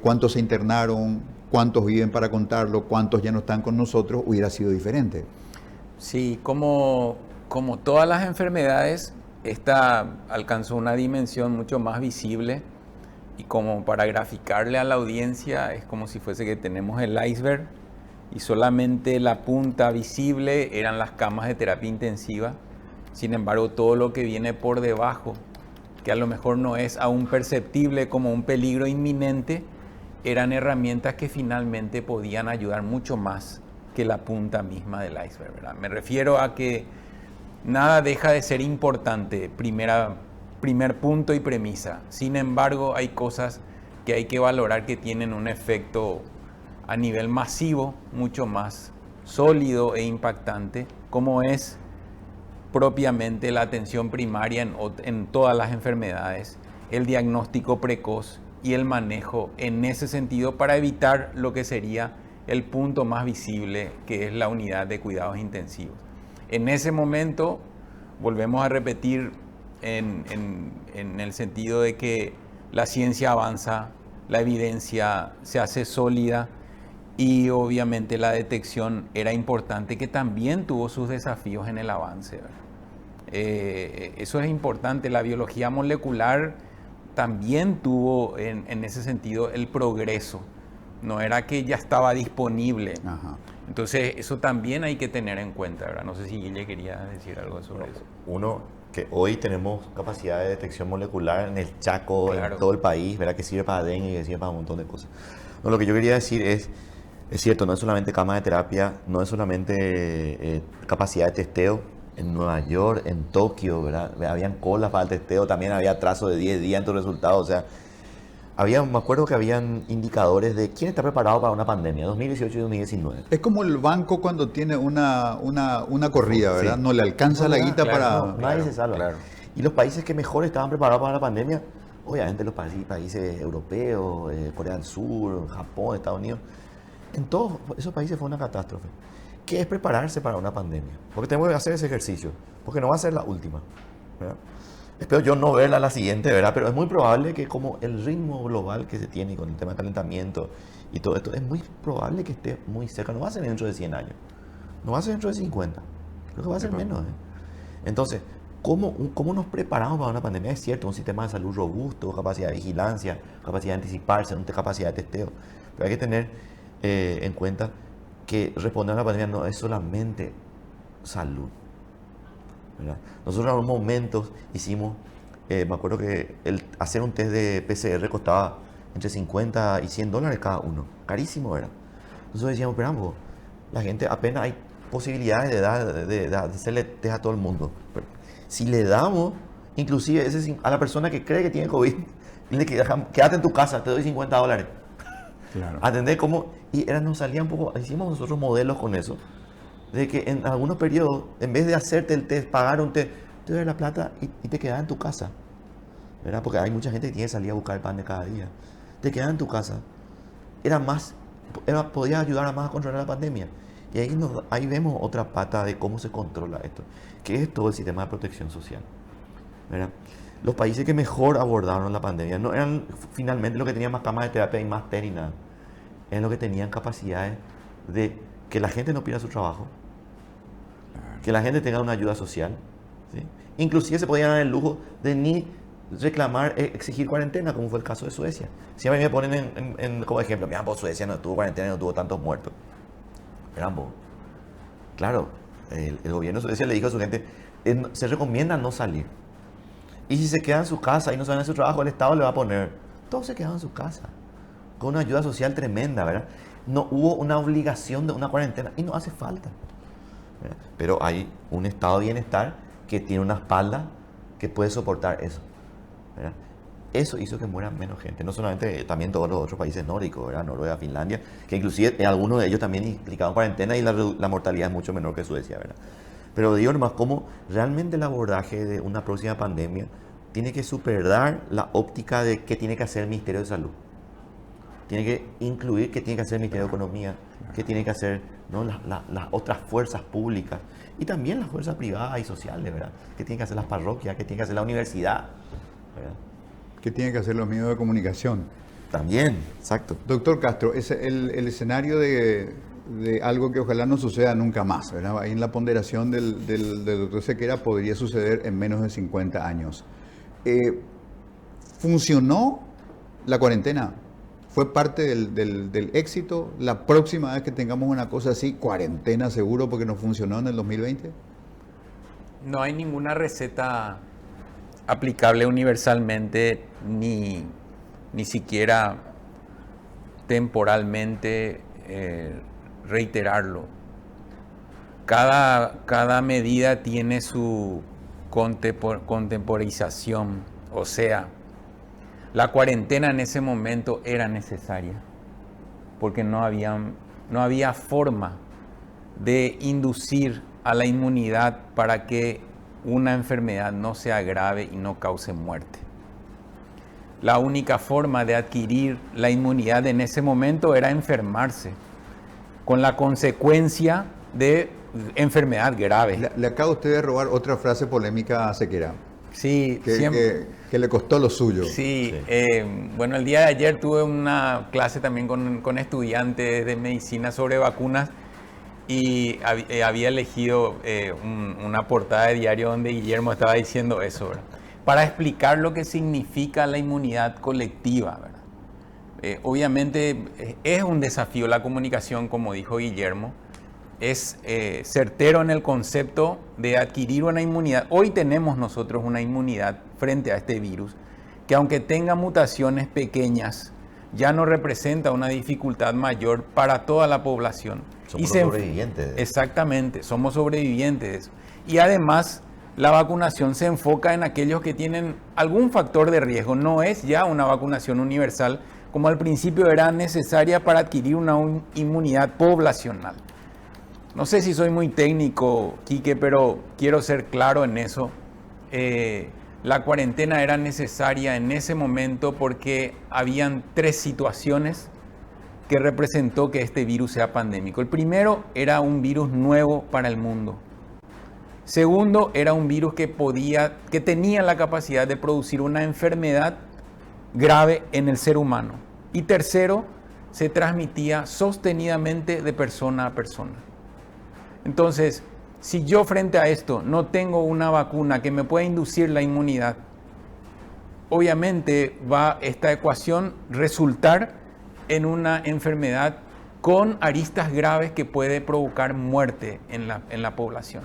cuántos se internaron, cuántos viven para contarlo, cuántos ya no están con nosotros, hubiera sido diferente. Sí, como todas las enfermedades, esta alcanzó una dimensión mucho más visible y como para graficarle a la audiencia es como si fuese que tenemos el iceberg y solamente la punta visible eran las camas de terapia intensiva. Sin embargo, todo lo que viene por debajo, que a lo mejor no es aún perceptible como un peligro inminente, eran herramientas que finalmente podían ayudar mucho más que la punta misma del iceberg, ¿verdad? Me refiero a que nada deja de ser importante, primer punto y premisa. Sin embargo, hay cosas que hay que valorar que tienen un efecto a nivel masivo, mucho más sólido e impactante, como es propiamente la atención primaria en todas las enfermedades, el diagnóstico precoz y el manejo en ese sentido para evitar lo que sería el punto más visible, que es la unidad de cuidados intensivos. En ese momento, volvemos a repetir en el sentido de que la ciencia avanza, la evidencia se hace sólida y obviamente la detección era importante, que también tuvo sus desafíos en el avance, ¿verdad? Eso es importante. La biología molecular también tuvo en ese sentido el progreso. No era que ya estaba disponible. Ajá. Entonces eso también hay que tener en cuenta, ¿verdad? No sé si Guille quería decir algo sobre eso. Uno, que hoy tenemos capacidad de detección molecular en el Chaco, Claro. en todo el país, ¿verdad? Que sirve para dengue, que sirve para un montón de cosas. No, lo que yo quería decir es cierto, no es solamente cama de terapia, no es solamente capacidad de testeo. En Nueva York, en Tokio, ¿verdad? Habían colas para el testeo, también había atraso de 10 días en tus resultados, o sea, me acuerdo que habían indicadores de quién está preparado para una pandemia, 2018 y 2019. Es como el banco cuando tiene una corrida, ¿verdad? Sí. No le alcanza la guita Claro, para... no, nadie Claro, se salva. claro. Y los países que mejor estaban preparados para la pandemia, obviamente los países europeos, Corea del Sur, Japón, Estados Unidos, en todos esos países fue una catástrofe. ¿Qué es prepararse para una pandemia? Porque tenemos que hacer ese ejercicio, porque no va a ser la última, ¿verdad? Espero yo no verla la siguiente, ¿verdad? Pero es muy probable que como el ritmo global que se tiene con el tema de calentamiento y todo esto, es muy probable que esté muy cerca. No va a ser dentro de 100 años, no va a ser dentro de 50, creo que va a ser menos, ¿eh? Entonces, ¿cómo nos preparamos para una pandemia? Es cierto, un sistema de salud robusto, capacidad de vigilancia, capacidad de anticiparse, capacidad de testeo. Pero hay que tener en cuenta que responder a la pandemia no es solamente salud, ¿verdad? Nosotros en algún momento hicimos, me acuerdo que hacer un test de PCR costaba entre 50 y 100 dólares cada uno. Carísimo era. Nosotros decíamos, pero la gente apenas hay posibilidades de hacerle test a todo el mundo. Pero si le damos, inclusive a la persona que cree que tiene COVID, le quédate en tu casa, te doy 50 dólares. Claro. Atender cómo, nos salía un poco, hicimos nosotros modelos con eso, de que en algunos periodos, en vez de hacerte el test, pagar un test, te doy la plata y te quedas en tu casa, ¿verdad? Porque hay mucha gente que tiene que salir a buscar el pan de cada día. Te quedas en tu casa. Podía ayudar más a controlar la pandemia. Y ahí vemos otra pata de cómo se controla esto, que es todo el sistema de protección social, ¿verdad? Los países que mejor abordaron la pandemia no eran finalmente los que tenían más camas de terapia y más test y nada. Eran los que tenían capacidades de que la gente no pierda su trabajo, que la gente tenga una ayuda social, ¿sí? Inclusive se podían dar el lujo de ni reclamar, exigir cuarentena, como fue el caso de Suecia. Siempre me ponen como ejemplo, mira, pues Suecia no tuvo cuarentena y no tuvo tantos muertos. Claro, el gobierno de Suecia le dijo a su gente, se recomienda no salir. Y si se quedan en su casa y no saben su trabajo, el Estado le va a poner. Todos se quedaron en su casa, con una ayuda social tremenda, ¿verdad? No hubo una obligación de una cuarentena y no hace falta, ¿verdad? Pero hay un estado de bienestar que tiene una espalda que puede soportar eso, ¿verdad? Eso hizo que muera menos gente, no solamente, también todos los otros países nórdicos, ¿verdad? Noruega, Finlandia, que inclusive algunos de ellos también implicaban cuarentena y la mortalidad es mucho menor que Suecia, ¿verdad? Pero digo nomás cómo realmente el abordaje de una próxima pandemia tiene que superar la óptica de qué tiene que hacer el Ministerio de Salud. Tiene que incluir qué tiene que hacer el Ministerio de Economía, qué tiene que hacer, ¿no?, las otras fuerzas públicas y también las fuerzas privadas y sociales, ¿verdad? ¿Qué tienen que hacer las parroquias? ¿Qué tiene que hacer la universidad? ¿Verdad? ¿Qué tienen que hacer los medios de comunicación? También, exacto. Doctor Castro, es el escenario de algo que ojalá no suceda nunca más, ¿verdad? Ahí en la ponderación del doctor Sequera podría suceder en menos de 50 años. ¿Funcionó la cuarentena? ¿Fue parte del éxito? ¿La próxima vez que tengamos una cosa así, cuarentena seguro porque no funcionó en el 2020? No hay ninguna receta aplicable universalmente, ni siquiera temporalmente reiterarlo. Cada medida tiene su contemporización, o sea, la cuarentena en ese momento era necesaria porque no había forma de inducir a la inmunidad para que una enfermedad no se agrave y no cause muerte. la única forma de adquirir la inmunidad en ese momento era enfermarse, con la consecuencia de enfermedad grave. Le acaba usted de robar otra frase polémica a Sequera, Sí, que le costó lo suyo. Sí, bueno, el día de ayer tuve una clase también con estudiantes de medicina sobre vacunas y había elegido una portada de diario donde Guillermo estaba diciendo eso, ¿verdad? Para explicar lo que significa la inmunidad colectiva, ¿verdad? Obviamente es un desafío la comunicación, como dijo Guillermo, es certero en el concepto de adquirir una inmunidad. Hoy tenemos nosotros una inmunidad frente a este virus, que aunque tenga mutaciones pequeñas, ya no representa una dificultad mayor para toda la población. Somos sobrevivientes. Exactamente, somos sobrevivientes de eso. Y además, la vacunación se enfoca en aquellos que tienen algún factor de riesgo. No es ya una vacunación universal, como al principio era necesaria para adquirir una inmunidad poblacional. No sé si soy muy técnico, Quique, pero quiero ser claro en eso. La cuarentena era necesaria en ese momento porque habían 3 situaciones que representó que este virus sea pandémico. El primero era un virus nuevo para el mundo. Segundo, era un virus que tenía la capacidad de producir una enfermedad grave en el ser humano. Y tercero, se transmitía sostenidamente de persona a persona. Entonces, si yo frente a esto no tengo una vacuna que me pueda inducir la inmunidad, obviamente va esta ecuación resultar en una enfermedad con aristas graves que puede provocar muerte en la población.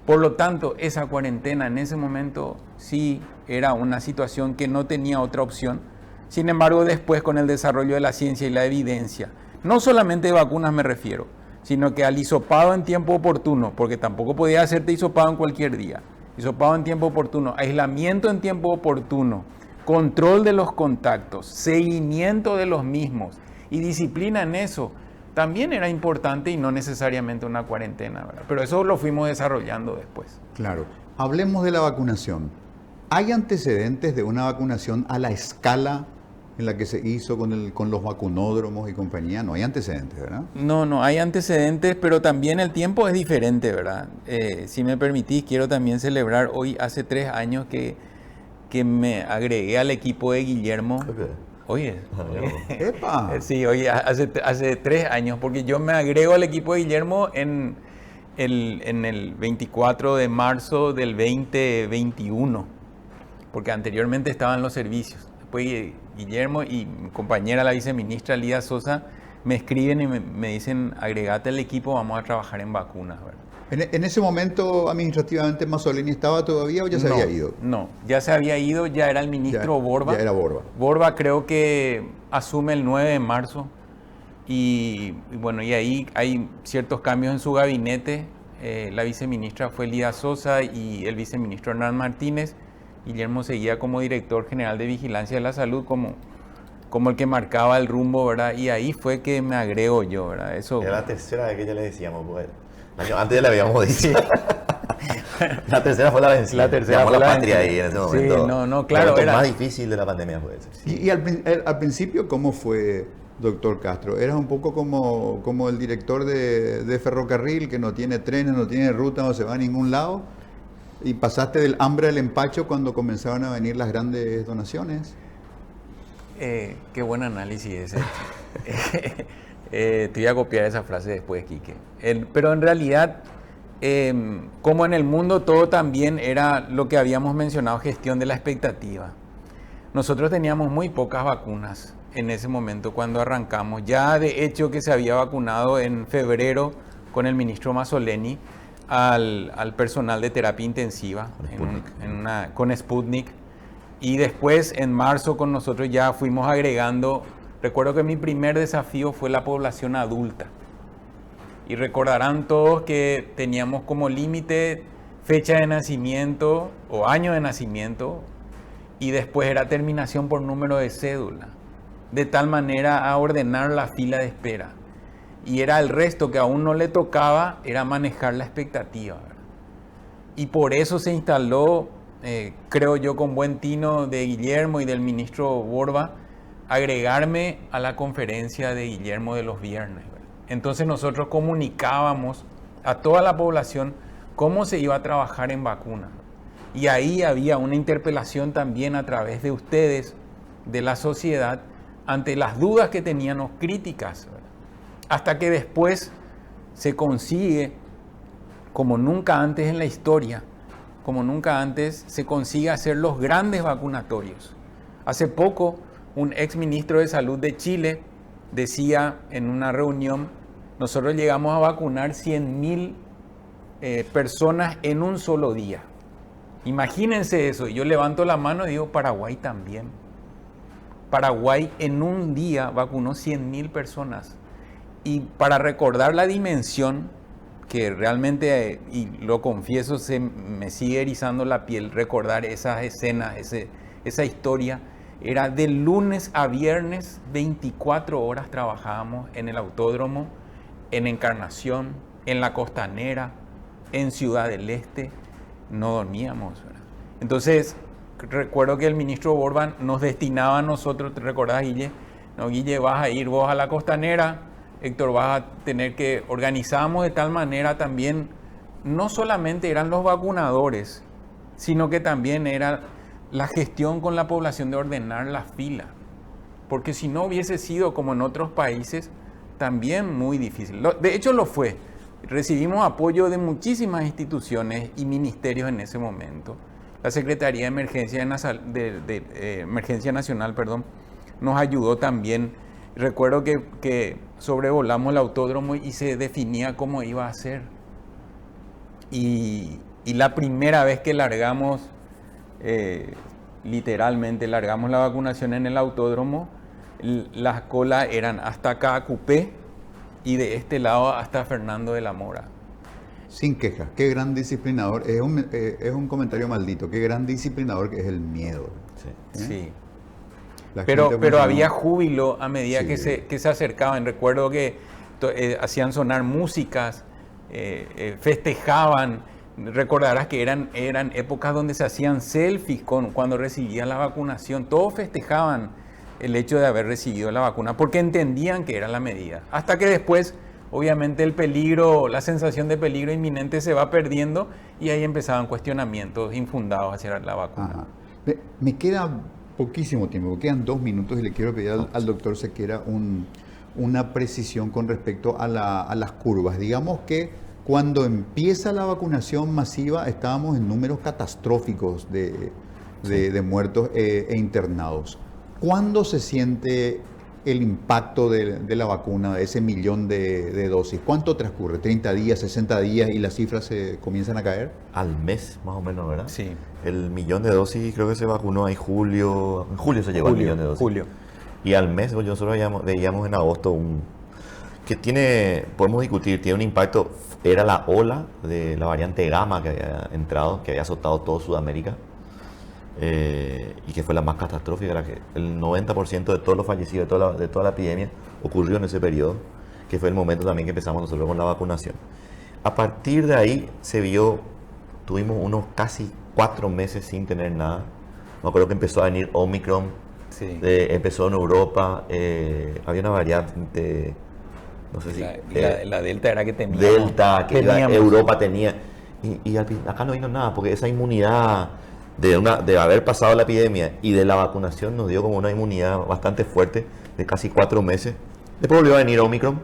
Por lo tanto, esa cuarentena en ese momento sí era una situación que no tenía otra opción. Sin embargo, después con el desarrollo de la ciencia y la evidencia, no solamente de vacunas me refiero, sino que al hisopado en tiempo oportuno, porque tampoco podía hacerte hisopado en cualquier día, hisopado en tiempo oportuno, aislamiento en tiempo oportuno, control de los contactos, seguimiento de los mismos y disciplina en eso, también era importante y no necesariamente una cuarentena, ¿verdad? Pero eso lo fuimos desarrollando después. Claro. Hablemos de la vacunación. ¿Hay antecedentes de una vacunación a la escala en la que se hizo con los vacunódromos y compañía? No hay antecedentes, ¿verdad? No hay antecedentes, pero también el tiempo es diferente, ¿verdad? Si me permitís, quiero también celebrar hoy, hace 3 años que me agregué al equipo de Guillermo. Okay. Oye, ¡Epa! sí, oye, hace 3 años, porque yo me agrego al equipo de Guillermo en el 24 de marzo del 2021, porque anteriormente estaba en los servicios. Después Guillermo y mi compañera, la viceministra Lida Sosa, me escriben y me dicen, agregate al equipo, vamos a trabajar en vacunas, ¿verdad? En ese momento, administrativamente, ¿Mazzoleni estaba todavía o ya se había ido? No, ya se había ido, ya era el ministro Borba. Ya era Borba. Borba creo que asume el 9 de marzo y bueno, y ahí hay ciertos cambios en su gabinete. La viceministra fue Lida Sosa y el viceministro Hernán Martínez. Guillermo seguía como director general de Vigilancia de la Salud, como el que marcaba el rumbo, ¿verdad? Y ahí fue que me agrego yo, ¿verdad? Eso... Era la tercera vez que ya le decíamos, pues. Antes ya le habíamos dicho. La tercera fue la vencida. La tercera fue la patria ahí en ese momento. Sí, no, claro. El más difícil de la pandemia fue ese. Sí. Y al principio, ¿cómo fue, doctor Castro? Eras un poco como el director de ferrocarril que no tiene trenes, no tiene ruta, no se va a ningún lado. Y pasaste del hambre al empacho cuando comenzaban a venir las grandes donaciones. Qué buen análisis ese. Te voy a copiar esa frase después, Quique. Pero en realidad, como en el mundo todo también era lo que habíamos mencionado, gestión de la expectativa. Nosotros teníamos muy pocas vacunas en ese momento cuando arrancamos. Ya de hecho que se había vacunado en febrero con el ministro Mazzoleni al personal de terapia intensiva con Sputnik. Y después en marzo con nosotros ya fuimos agregando. Recuerdo que mi primer desafío fue la población adulta. Y recordarán todos que teníamos como límite fecha de nacimiento o año de nacimiento y después era terminación por número de cédula. De tal manera a ordenar la fila de espera. Y era el resto que aún no le tocaba, era manejar la expectativa, ¿verdad? Y por eso se instaló creo yo con buen tino de Guillermo y del ministro Borba, agregarme a la conferencia de Guillermo de los viernes, ¿verdad? Entonces nosotros comunicábamos a toda la población cómo se iba a trabajar en vacunas. Y ahí había una interpelación también a través de ustedes, de la sociedad, ante las dudas que tenían o críticas, ¿verdad? Hasta que después se consigue, como nunca antes en la historia, como nunca antes, se consigue hacer los grandes vacunatorios. Hace poco, un ex ministro de Salud de Chile decía en una reunión, nosotros llegamos a vacunar 100.000 personas en un solo día. Imagínense eso. Yo levanto la mano y digo, Paraguay también. Paraguay en un día vacunó 100.000 personas. Y para recordar la dimensión, que realmente, y lo confieso, me sigue erizando la piel recordar esas escenas, esa historia. Era de lunes a viernes, 24 horas trabajábamos en el autódromo, en Encarnación, en la Costanera, en Ciudad del Este, no dormíamos, ¿verdad? Entonces, recuerdo que el ministro Borba nos destinaba a nosotros, ¿te recordás, Guille? No, Guille, vas a ir vos a la Costanera, Héctor, vas a tener que... Organizamos de tal manera también, no solamente eran los vacunadores, sino que también era la gestión con la población de ordenar la fila. Porque si no hubiese sido como en otros países, también muy difícil. De hecho lo fue. Recibimos apoyo de muchísimas instituciones y ministerios en ese momento. La Secretaría de Emergencia Nacional, nos ayudó también. Recuerdo que sobrevolamos el autódromo y se definía cómo iba a ser. Y la primera vez que largamos, literalmente largamos la vacunación en el autódromo, las colas eran hasta acá Cupé y de este lado hasta Fernando de la Mora. Sin quejas, qué gran disciplinador, es un comentario maldito, qué gran disciplinador que es el miedo. Sí. Sí. La Pero gente funciona- había júbilo a medida Sí. que se acercaban. Recuerdo que hacían sonar músicas, festejaban. Recordarás que eran épocas donde se hacían selfies cuando recibían la vacunación. Todos festejaban el hecho de haber recibido la vacuna porque entendían que era la medida. Hasta que después, obviamente, el peligro, la sensación de peligro inminente se va perdiendo y ahí empezaban cuestionamientos infundados hacia la vacuna. Ajá. Me queda poquísimo tiempo, me quedan 2 minutos y le quiero pedir al doctor Sequera una precisión con respecto a las curvas. Digamos que cuando empieza la vacunación masiva estábamos en números catastróficos de muertos e internados. ¿Cuándo se siente el impacto de la vacuna, de ese 1.000.000 de dosis? ¿Cuánto transcurre? ¿30 días, 60 días y las cifras se comienzan a caer? Al mes, más o menos, ¿verdad? Sí. El 1.000.000 de dosis creo que se vacunó ahí en julio se llegó al 1.000.000 de dosis. Julio. Y al mes, pues, nosotros veíamos en agosto podemos discutir, tiene un impacto, era la ola de la variante Gamma que había entrado, que había azotado todo Sudamérica, y que fue la más catastrófica, el 90% de todos los fallecidos de toda la epidemia ocurrió en ese periodo, que fue el momento también que empezamos nosotros con la vacunación. A partir de ahí tuvimos unos casi 4 meses sin tener nada. Me acuerdo que empezó a venir Omicron, Sí. empezó en Europa, había una variante, no sé si... La Delta era que teníamos. Delta, que Teníamos. Europa tenía. Y acá no vino nada, porque esa inmunidad de haber pasado la epidemia y de la vacunación nos dio como una inmunidad bastante fuerte de casi 4 meses. Después volvió a venir Omicron,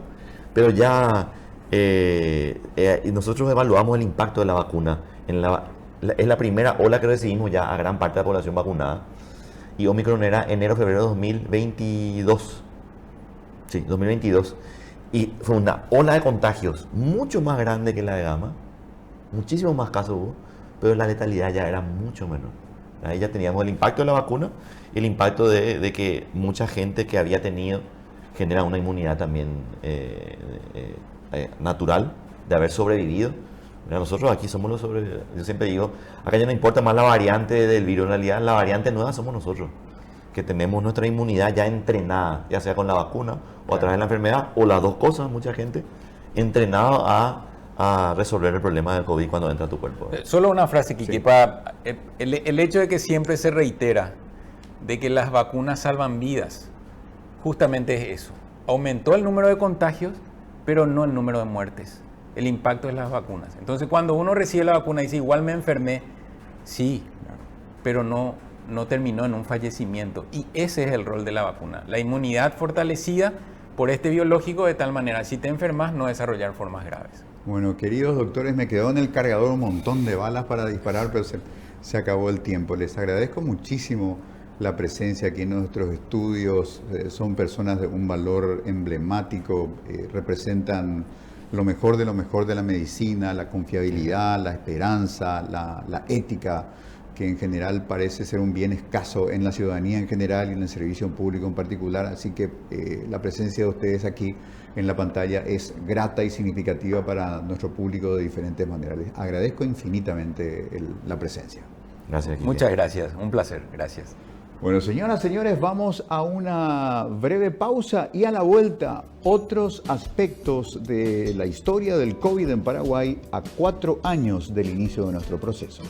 pero ya nosotros evaluamos el impacto de la vacuna. Es la primera ola que recibimos ya a gran parte de la población vacunada. Y Omicron era enero-febrero de 2022. Sí, 2022. Y fue una ola de contagios mucho más grande que la de Gamma. Muchísimos más casos hubo, pero la letalidad ya era mucho menor. Ahí ya teníamos el impacto de la vacuna y el impacto de que mucha gente que había tenido genera una inmunidad también natural de haber sobrevivido. Mira, nosotros aquí somos los sobrevivientes. Yo siempre digo, acá ya no importa más la variante del virus, en realidad la variante nueva somos nosotros, que tenemos nuestra inmunidad ya entrenada, ya sea con la vacuna o a través de la enfermedad, o las dos cosas, mucha gente entrenada a resolver el problema del COVID cuando entra a tu cuerpo. Solo una frase, Kiki, Sí. para el hecho de que siempre se reitera de que las vacunas salvan vidas, justamente es eso. Aumentó el número de contagios, pero no el número de muertes. El impacto es las vacunas. Entonces, cuando uno recibe la vacuna y dice, igual me enfermé, sí, pero no terminó en un fallecimiento. Y ese es el rol de la vacuna. La inmunidad fortalecida por este biológico de tal manera, si te enfermas, no desarrollar formas graves. Bueno, queridos doctores, me quedó en el cargador un montón de balas para disparar, pero se acabó el tiempo. Les agradezco muchísimo la presencia aquí en nuestros estudios. Son personas de un valor emblemático, representan lo mejor de la medicina, la confiabilidad, la esperanza, la ética, que en general parece ser un bien escaso en la ciudadanía en general y en el servicio público en particular. Así que la presencia de ustedes aquí en la pantalla es grata y significativa para nuestro público de diferentes maneras. Les agradezco infinitamente la presencia. Gracias, Quique. Muchas gracias, un placer, gracias. Bueno, señoras, señores, vamos a una breve pausa y a la vuelta otros aspectos de la historia del COVID en Paraguay a 4 años del inicio de nuestro proceso.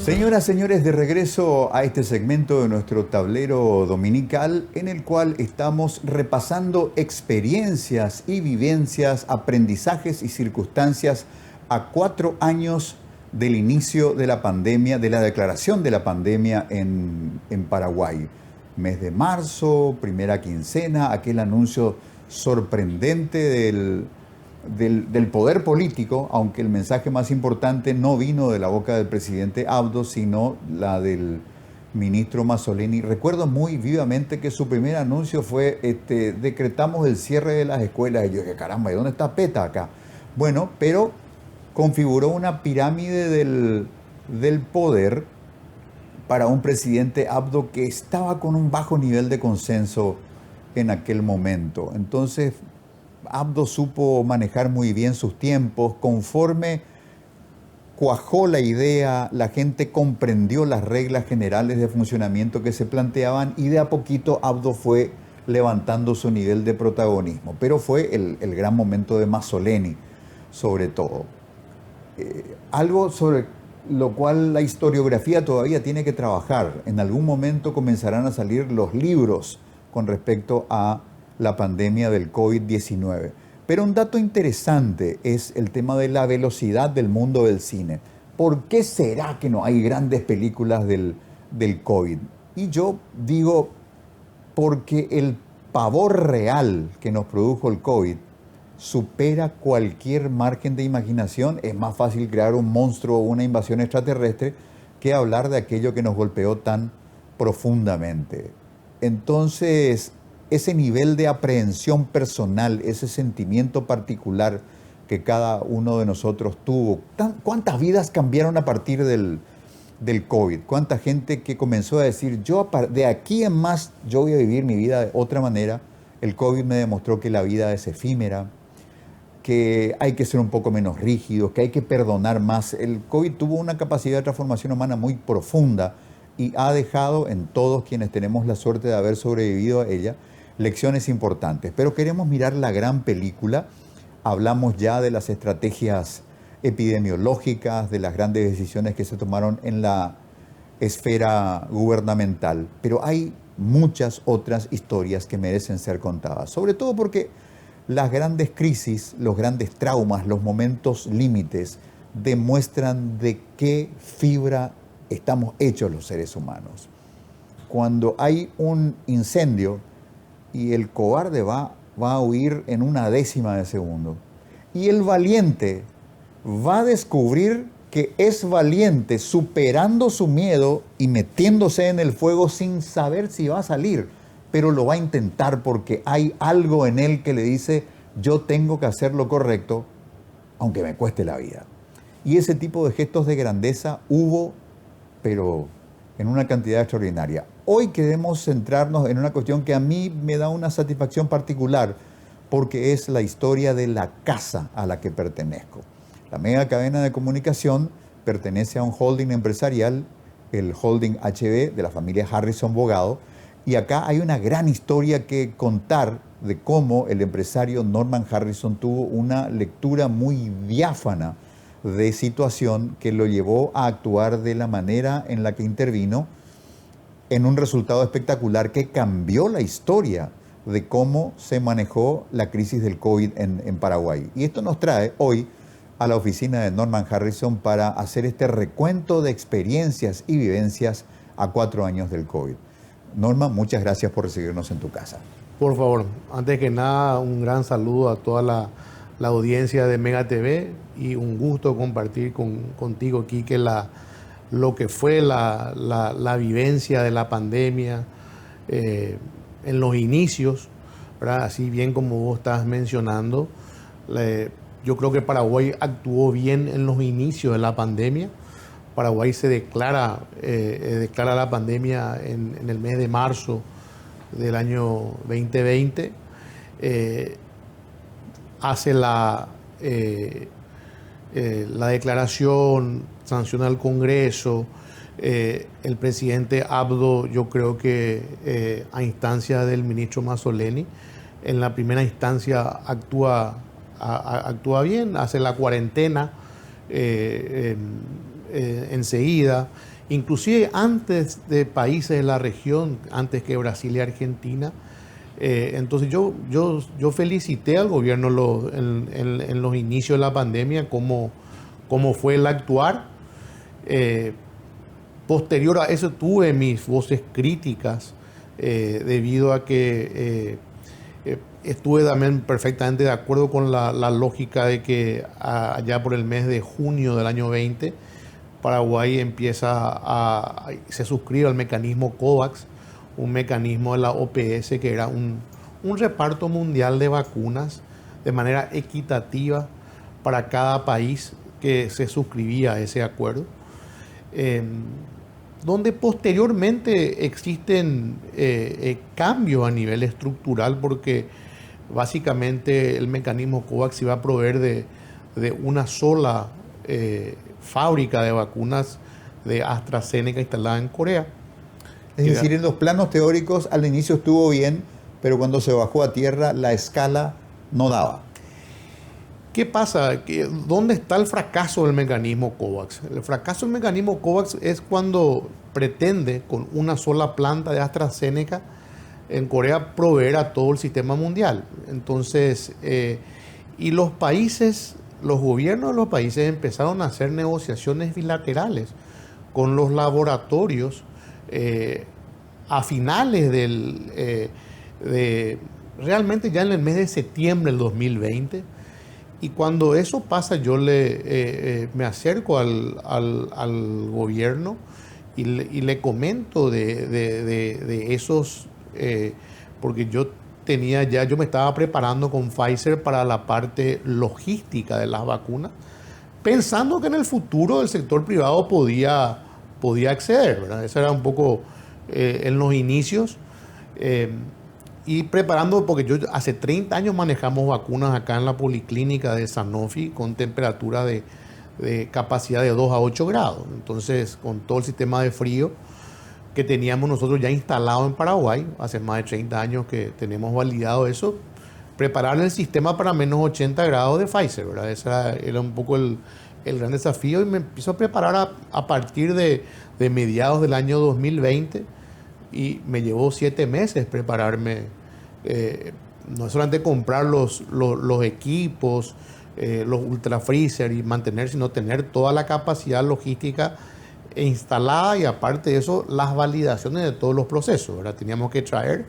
Señoras, señores, de regreso a este segmento de nuestro tablero dominical en el cual estamos repasando experiencias y vivencias, aprendizajes y circunstancias a 4 años del inicio de la pandemia, de la declaración de la pandemia en Paraguay. Mes de marzo, primera quincena, aquel anuncio sorprendente del poder político, aunque el mensaje más importante no vino de la boca del presidente Abdo, sino la del ministro Mazzoleni. Recuerdo muy vivamente que su primer anuncio fue, decretamos el cierre de las escuelas. Y yo dije, caramba, ¿y dónde está PETA acá? Bueno, pero configuró una pirámide del poder para un presidente Abdo que estaba con un bajo nivel de consenso en aquel momento. Entonces, Abdo supo manejar muy bien sus tiempos. Conforme cuajó la idea, la gente comprendió las reglas generales de funcionamiento que se planteaban y de a poquito Abdo fue levantando su nivel de protagonismo. Pero fue el gran momento de Mazzoleni, sobre todo. Algo sobre lo cual la historiografía todavía tiene que trabajar. En algún momento comenzarán a salir los libros con respecto a la pandemia del COVID-19. Pero un dato interesante es el tema de la velocidad del mundo del cine. ¿Por qué será que no hay grandes películas del COVID? Y yo digo, porque el pavor real que nos produjo el COVID supera cualquier margen de imaginación. Es más fácil crear un monstruo o una invasión extraterrestre que hablar de aquello que nos golpeó tan profundamente. Entonces, ese nivel de aprehensión personal, ese sentimiento particular que cada uno de nosotros tuvo. ¿Cuántas vidas cambiaron a partir del COVID? ¿Cuánta gente que comenzó a decir, de aquí en más yo voy a vivir mi vida de otra manera? El COVID me demostró que la vida es efímera, que hay que ser un poco menos rígidos, que hay que perdonar más. El COVID tuvo una capacidad de transformación humana muy profunda y ha dejado en todos quienes tenemos la suerte de haber sobrevivido a ella lecciones importantes. Pero queremos mirar la gran película. Hablamos ya de las estrategias epidemiológicas, de las grandes decisiones que se tomaron en la esfera gubernamental. Pero hay muchas otras historias que merecen ser contadas. Sobre todo porque las grandes crisis, los grandes traumas, los momentos límites demuestran de qué fibra estamos hechos los seres humanos. Cuando hay un incendio y el cobarde va va a huir en una décima de segundo. Y el valiente va a descubrir que es valiente superando su miedo y metiéndose en el fuego sin saber si va a salir, pero lo va a intentar porque hay algo en él que le dice, yo tengo que hacer lo correcto, aunque me cueste la vida. Y ese tipo de gestos de grandeza hubo, pero en una cantidad extraordinaria. Hoy queremos centrarnos en una cuestión que a mí me da una satisfacción particular, porque es la historia de la casa a la que pertenezco. La mega cadena de comunicación pertenece a un holding empresarial, el holding HB de la familia Harrison Bogado, y acá hay una gran historia que contar de cómo el empresario Norman Harrison tuvo una lectura muy diáfana de situación que lo llevó a actuar de la manera en la que intervino en un resultado espectacular que cambió la historia de cómo se manejó la crisis del COVID en Paraguay. Y esto nos trae hoy a la oficina de Norman Harrison para hacer este recuento de experiencias y vivencias a 4 años del COVID. Norman, muchas gracias por recibirnos en tu casa. Por favor, antes que nada, un gran saludo a toda la audiencia de Mega TV y un gusto compartir contigo, Quique, lo que fue la vivencia de la pandemia en los inicios, ¿verdad? Así bien como vos estás mencionando. Yo creo que Paraguay actuó bien en los inicios de la pandemia. Paraguay se declara la pandemia en el mes de marzo del año 2020. Hace la declaración, sanciona al Congreso. El presidente Abdo, yo creo que a instancia del ministro Mazzoleni, en la primera instancia actúa bien, hace la cuarentena enseguida, inclusive antes de países de la región, antes que Brasil y Argentina. Entonces yo felicité al gobierno en los inicios de la pandemia, cómo fue el actuar. Posterior a eso tuve mis voces críticas debido a que estuve también perfectamente de acuerdo con la lógica de que allá por el mes de junio del año 20 Paraguay se suscribe al mecanismo COVAX, un mecanismo de la OPS que era un reparto mundial de vacunas de manera equitativa para cada país que se suscribía a ese acuerdo. Donde posteriormente existen cambios a nivel estructural, porque básicamente el mecanismo COVAX iba a proveer de una sola fábrica de vacunas de AstraZeneca instalada en Corea. Es decir, en los planos teóricos al inicio estuvo bien, pero cuando se bajó a tierra la escala no daba. ¿Qué pasa? ¿Dónde está el fracaso del mecanismo COVAX? El fracaso del mecanismo COVAX es cuando pretende, con una sola planta de AstraZeneca en Corea, proveer a todo el sistema mundial. Entonces, y los gobiernos de los países empezaron a hacer negociaciones bilaterales con los laboratorios a finales realmente ya en el mes de septiembre del 2020. Y cuando eso pasa, yo me acerco al gobierno y le comento de esos, porque yo me estaba preparando con Pfizer para la parte logística de las vacunas, pensando que en el futuro el sector privado podía acceder, ¿verdad? Eso era un poco en los inicios. Y preparando, porque yo hace 30 años manejamos vacunas acá en la policlínica de Sanofi con temperatura de capacidad de 2 a 8 grados. Entonces, con todo el sistema de frío que teníamos nosotros ya instalado en Paraguay, hace más de 30 años que tenemos validado eso, preparar el sistema para menos 80 grados de Pfizer, ¿verdad? Ese era un poco el gran desafío, y me empiezo a preparar a partir de mediados del año 2020, y me llevó 7 meses prepararme. No solamente comprar los equipos, los ultra freezer y mantener, sino tener toda la capacidad logística instalada, y aparte de eso, las validaciones de todos los procesos, ¿verdad? Teníamos que traer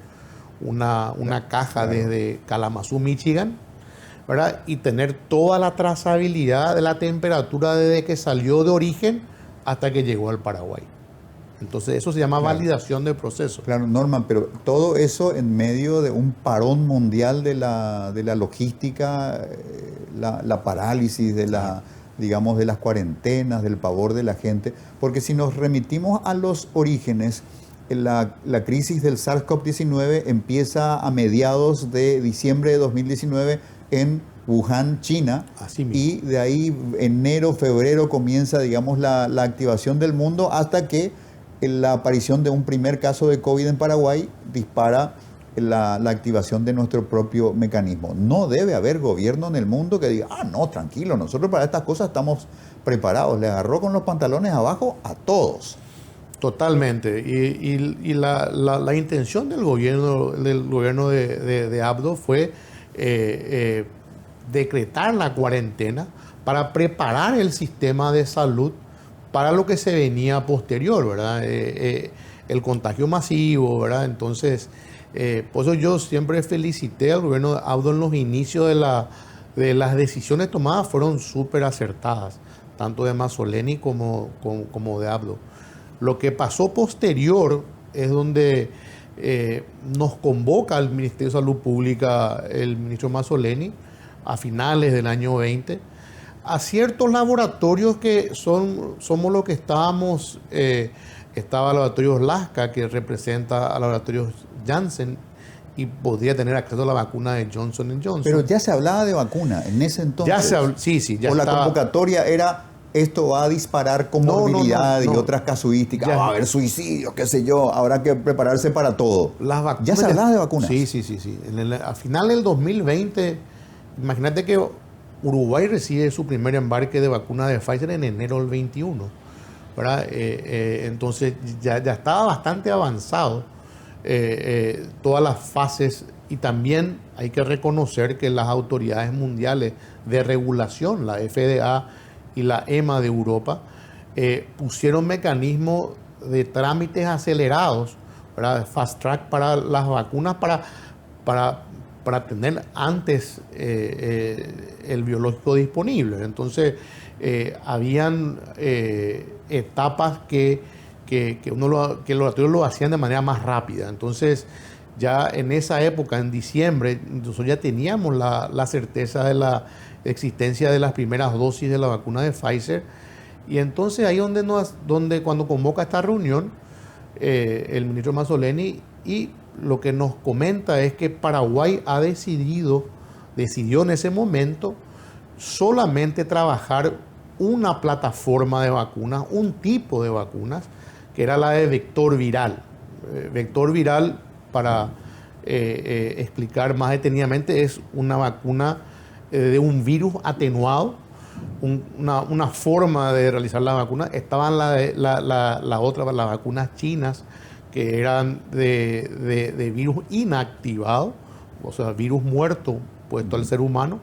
una caja desde Kalamazoo, Michigan, ¿verdad? Y tener toda la trazabilidad de la temperatura desde que salió de origen hasta que llegó al Paraguay. Entonces eso se llama validación del proceso. Claro, Norman, pero todo eso en medio de un parón mundial de la logística, la parálisis de digamos, de las cuarentenas, del pavor de la gente, porque si nos remitimos a los orígenes, la crisis del SARS-CoV-19 empieza a mediados de diciembre de 2019 en Wuhan, China, y de ahí enero, febrero comienza, digamos, la activación del mundo hasta que la aparición de un primer caso de COVID en Paraguay dispara la activación de nuestro propio mecanismo. No debe haber gobierno en el mundo que diga, no, tranquilo, nosotros para estas cosas estamos preparados. Le agarró con los pantalones abajo a todos. Totalmente. Y la intención del gobierno de Abdo fue decretar la cuarentena para preparar el sistema de salud para lo que se venía posterior, ¿verdad? El contagio masivo, ¿verdad? Entonces, por eso yo siempre felicité al gobierno de Abdo en los inicios de las decisiones tomadas, fueron súper acertadas, tanto de Mazzoleni como de Abdo. Lo que pasó posterior es donde nos convoca al Ministerio de Salud Pública el ministro Mazzoleni a finales del año 20 a ciertos laboratorios que somos los que estábamos. Estaba el laboratorio Lasca, que representa a laboratorios Janssen y podría tener acceso a la vacuna de Johnson & Johnson. Pero ya se hablaba de vacuna en ese entonces. Ya se sí, ya o la estaba. Convocatoria era, esto va a disparar comorbilidad y otras casuísticas, va a haber suicidios, qué sé yo, habrá que prepararse para todo. Las vacunas, ya se hablaba de vacunas. Sí. A final del 2020, imagínate que Uruguay recibe su primer embarque de vacuna de Pfizer en enero del 21, ¿verdad? Entonces ya estaba bastante avanzado todas las fases, y también hay que reconocer que las autoridades mundiales de regulación, la FDA y la EMA de Europa, pusieron mecanismos de trámites acelerados, ¿verdad? Fast track para las vacunas para tener antes el biológico disponible. Entonces, habían etapas que los laboratorios lo hacían de manera más rápida. Entonces, ya en esa época, en diciembre, nosotros ya teníamos la certeza de la existencia de las primeras dosis de la vacuna de Pfizer. Y entonces ahí donde cuando convoca esta reunión, el ministro Mazzoleni, y lo que nos comenta es que Paraguay decidió en ese momento solamente trabajar una plataforma de vacunas, un tipo de vacunas, que era la de vector viral. Vector viral, para explicar más detenidamente, es una vacuna de un virus atenuado, una forma de realizar la vacuna. Estaban las vacunas chinas, que eran de virus inactivado, o sea, virus muerto puesto al ser humano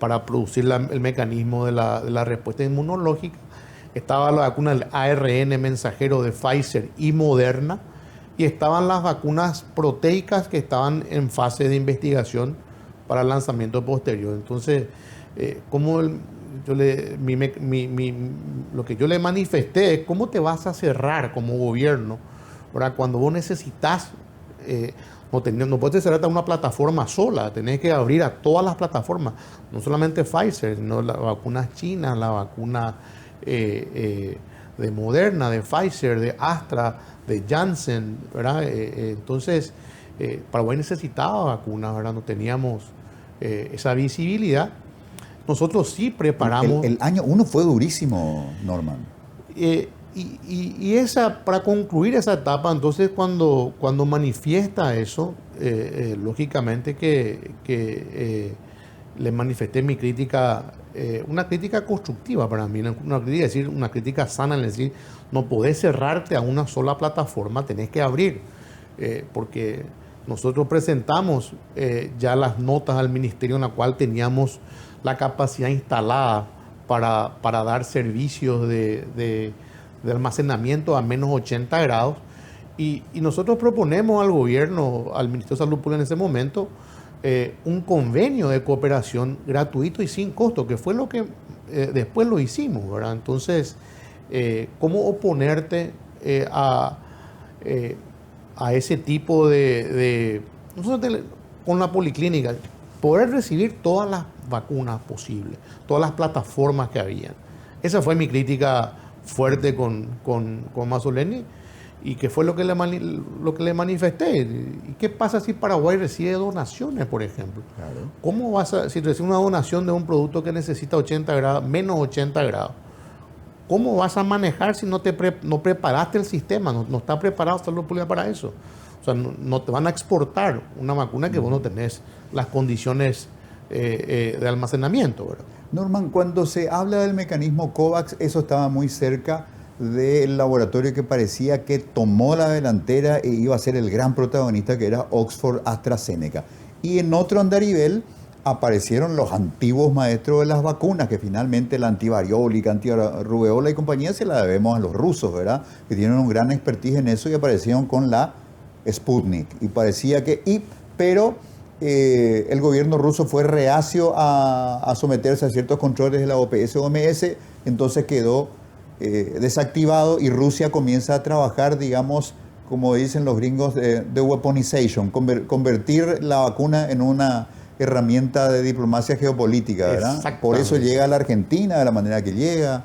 para producir el mecanismo de la respuesta inmunológica. Estaba la vacuna del ARN mensajero de Pfizer y Moderna, y estaban las vacunas proteicas que estaban en fase de investigación para el lanzamiento posterior. Entonces, lo que yo le manifesté es cómo te vas a cerrar como gobierno. Ahora, cuando vos necesitas, no puedes cerrarte a una plataforma sola, tenés que abrir a todas las plataformas, no solamente Pfizer, sino las vacunas chinas, la vacuna de Moderna, de Pfizer, de Astra, de Janssen, ¿verdad? Entonces, Paraguay necesitaba vacunas, ¿verdad? No teníamos esa visibilidad. Nosotros sí preparamos. El año 1 fue durísimo, Norman. Y para concluir esa etapa, entonces cuando manifiesta eso, lógicamente que le manifesté mi crítica, una crítica constructiva para mí, una crítica sana, en decir, no podés cerrarte a una sola plataforma, tenés que abrir, porque nosotros presentamos ya las notas al ministerio en la cual teníamos la capacidad instalada para dar servicios de almacenamiento a menos 80 grados, Y nosotros proponemos al gobierno, al Ministerio de Salud Pública en ese momento, un convenio de cooperación gratuito y sin costo, que fue lo que después lo hicimos, ¿verdad? Entonces, ¿cómo oponerte a ese tipo nosotros con la policlínica, poder recibir todas las vacunas posibles, todas las plataformas que habían? Esa fue mi crítica fuerte con Mazzoleni, y que fue lo que le manifesté. ¿Y qué pasa si Paraguay recibe donaciones, por ejemplo? Claro. ¿Cómo si recibe una donación de un producto que necesita 80 grados, menos 80 grados? ¿Cómo vas a manejar si no preparaste el sistema? No está preparado Salud Pública para eso. O sea, no te van a exportar una vacuna que vos no tenés las condiciones de almacenamiento, ¿verdad? Norman, cuando se habla del mecanismo COVAX, eso estaba muy cerca del laboratorio que parecía que tomó la delantera e iba a ser el gran protagonista, que era Oxford AstraZeneca. Y en otro andarivel aparecieron los antiguos maestros de las vacunas, que finalmente la antivariólica, antirrubeola y compañía se la debemos a los rusos, ¿verdad? Que tienen un gran expertise en eso, y aparecieron con la Sputnik. Y parecía pero el gobierno ruso fue reacio a someterse a ciertos controles de la OPS-OMS, entonces quedó desactivado, y Rusia comienza a trabajar, digamos, como dicen los gringos, de weaponization, convertir la vacuna en una herramienta de diplomacia geopolítica, ¿verdad? Por eso llega a la Argentina de la manera que llega.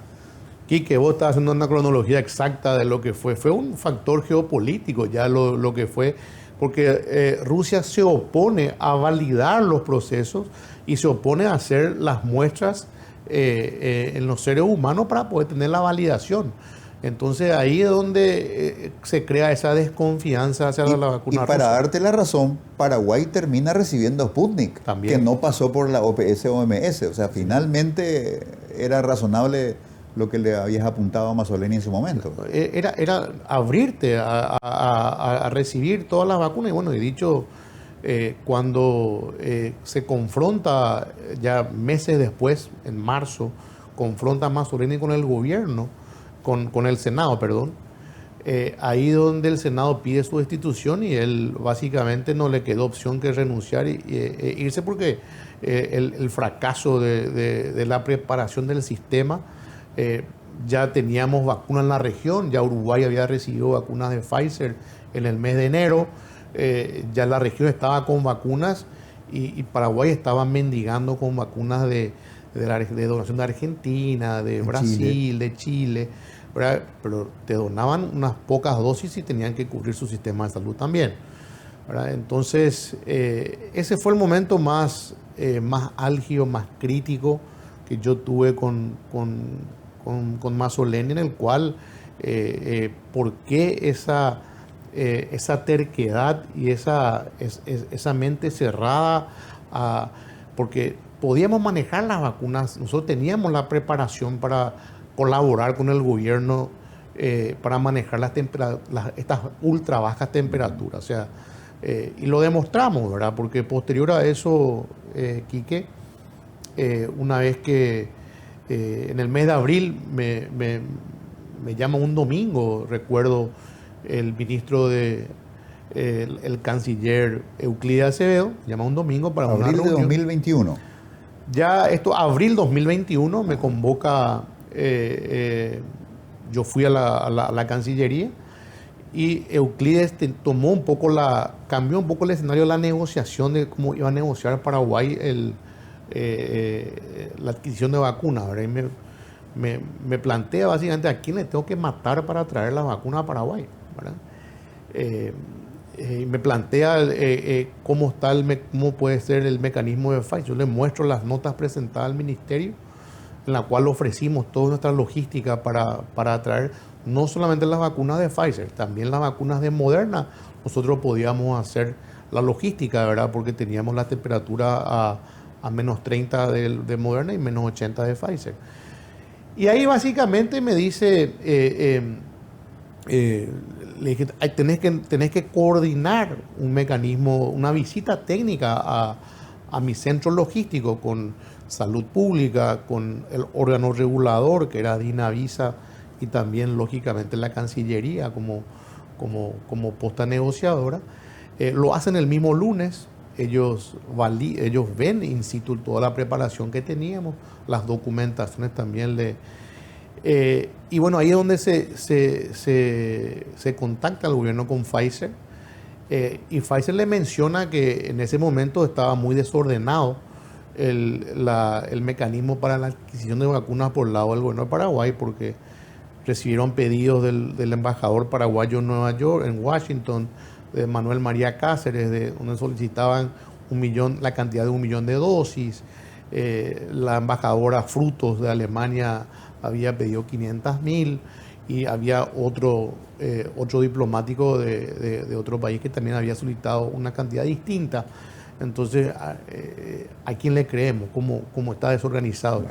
Quique, vos estás haciendo una cronología exacta de lo que fue. Fue un factor geopolítico ya lo que fue, porque Rusia se opone a validar los procesos y se opone a hacer las muestras en los seres humanos para poder tener la validación. Entonces ahí es donde se crea esa desconfianza hacia la vacuna. Y para rusa. darte la razón, Paraguay termina recibiendo Sputnik, También. que no pasó por la OPS-OMS. O sea, finalmente era razonable lo que le habías apuntado a Mazzoleni en su momento. Era abrirte a recibir todas las vacunas. Y bueno, he dicho, cuando se confronta ya meses después, en marzo, confronta a Mazzoleni con el gobierno, con el Senado, perdón, ahí donde el Senado pide su destitución, y él básicamente no le quedó opción que renunciar e irse, porque el fracaso de la preparación del sistema, ya teníamos vacunas en la región, ya Uruguay había recibido vacunas de Pfizer en el mes de enero, ya la región estaba con vacunas, y Paraguay estaba mendigando con vacunas de donación de Argentina, de Brasil, de Chile, ¿verdad? Pero te donaban unas pocas dosis y tenían que cubrir su sistema de salud también, ¿verdad? Entonces, ese fue el momento más álgido, más crítico que yo tuve con Mazzoleni, en el cual, ¿por qué esa terquedad y esa mente cerrada? Porque podíamos manejar las vacunas, nosotros teníamos la preparación para colaborar con el gobierno para manejar estas ultra bajas temperaturas, o sea, y lo demostramos, ¿verdad? Porque posterior a eso, Quique, una vez que en el mes de abril me llama un domingo, recuerdo, el ministro el canciller Euclides Acevedo, llama un domingo para una reunión. Abril de 2021. Ya abril 2021, me convoca, yo fui a la Cancillería, y Euclides cambió un poco el escenario de la negociación, de cómo iba a negociar Paraguay la adquisición de vacunas, ¿verdad? Y me plantea básicamente a quién le tengo que matar para traer las vacunas a Paraguay, ¿verdad? Me plantea cómo puede ser el mecanismo de Pfizer. Yo le muestro las notas presentadas al ministerio, en la cual ofrecimos toda nuestra logística para traer no solamente las vacunas de Pfizer, también las vacunas de Moderna. Nosotros podíamos hacer la logística, ¿verdad? Porque teníamos la temperatura a menos 30 de Moderna y menos 80 de Pfizer. Y ahí básicamente me dice, le dije, tenés que coordinar un mecanismo, una visita técnica a mi centro logístico con Salud Pública, con el órgano regulador que era Dinavisa, y también lógicamente la Cancillería como como posta negociadora. Lo hacen el mismo lunes. Ellos ven in situ toda la preparación que teníamos, las documentaciones también. Y bueno, ahí es donde se contacta el gobierno con Pfizer. Y Pfizer le menciona que en ese momento estaba muy desordenado el mecanismo para la adquisición de vacunas por el lado del gobierno de Paraguay, porque recibieron pedidos del embajador paraguayo en Nueva York, en Washington, de Manuel María Cáceres, donde solicitaban la cantidad de 1 millón de dosis. La embajadora Frutos de Alemania había pedido 500.000 y había otro diplomático de otro país que también había solicitado una cantidad distinta. Entonces, ¿a quién le creemos? ¿Cómo está desorganizado?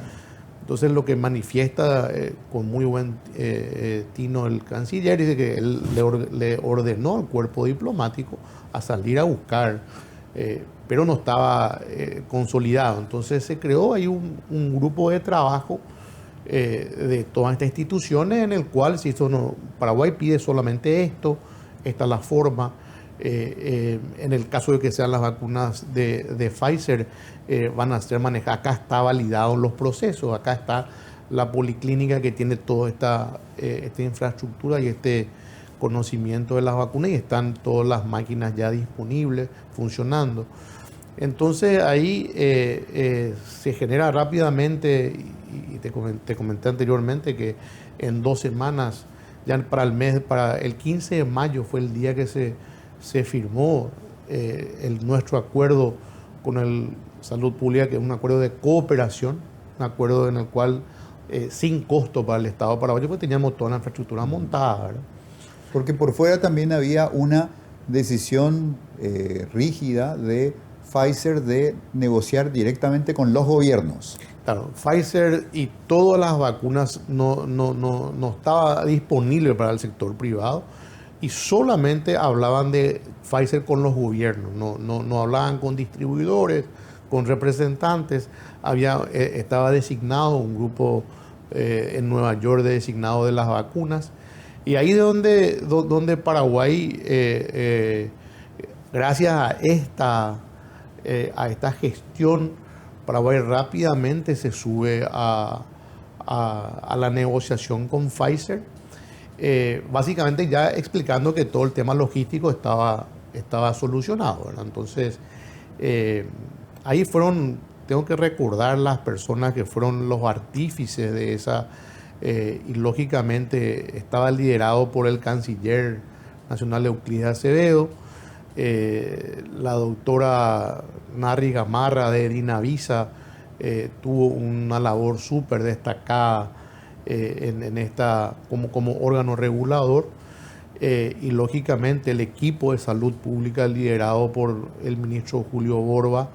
Entonces, lo que manifiesta con muy buen tino el canciller dice que él le ordenó al cuerpo diplomático a salir a buscar, pero no estaba consolidado. Entonces, se creó ahí un grupo de trabajo de todas estas instituciones en el cual se hizo, Paraguay pide solamente esto, esta es la forma. En el caso de que sean las vacunas de Pfizer, van a ser manejadas. Acá está validados los procesos, acá está la policlínica que tiene toda esta infraestructura y este conocimiento de las vacunas, y están todas las máquinas ya disponibles, funcionando. Entonces ahí se genera rápidamente, y te comenté anteriormente que en 2 semanas, ya para el 15 de mayo fue el día que se firmó nuestro acuerdo con el Salud Pública, que es un acuerdo de cooperación, un acuerdo en el cual sin costo para el Estado paraguayo, porque teníamos toda la infraestructura montada, ¿verdad? Porque por fuera también había una decisión rígida de Pfizer de negociar directamente con los gobiernos. Claro, Pfizer y todas las vacunas no estaba disponible para el sector privado, y solamente hablaban de Pfizer con los gobiernos, no hablaban con distribuidores, con representantes. Estaba designado un grupo en Nueva York designado de las vacunas, y ahí es donde Paraguay, gracias a esta gestión, Paraguay rápidamente se sube a la negociación con Pfizer, básicamente ya explicando que todo el tema logístico estaba solucionado, ¿verdad? Entonces, ahí tengo que recordar las personas que fueron los artífices de esa, y lógicamente estaba liderado por el canciller nacional Euclides Acevedo, la doctora Narri Gamarra de Dinavisa tuvo una labor súper destacada en esta como órgano regulador, y lógicamente el equipo de salud pública liderado por el ministro Julio Borba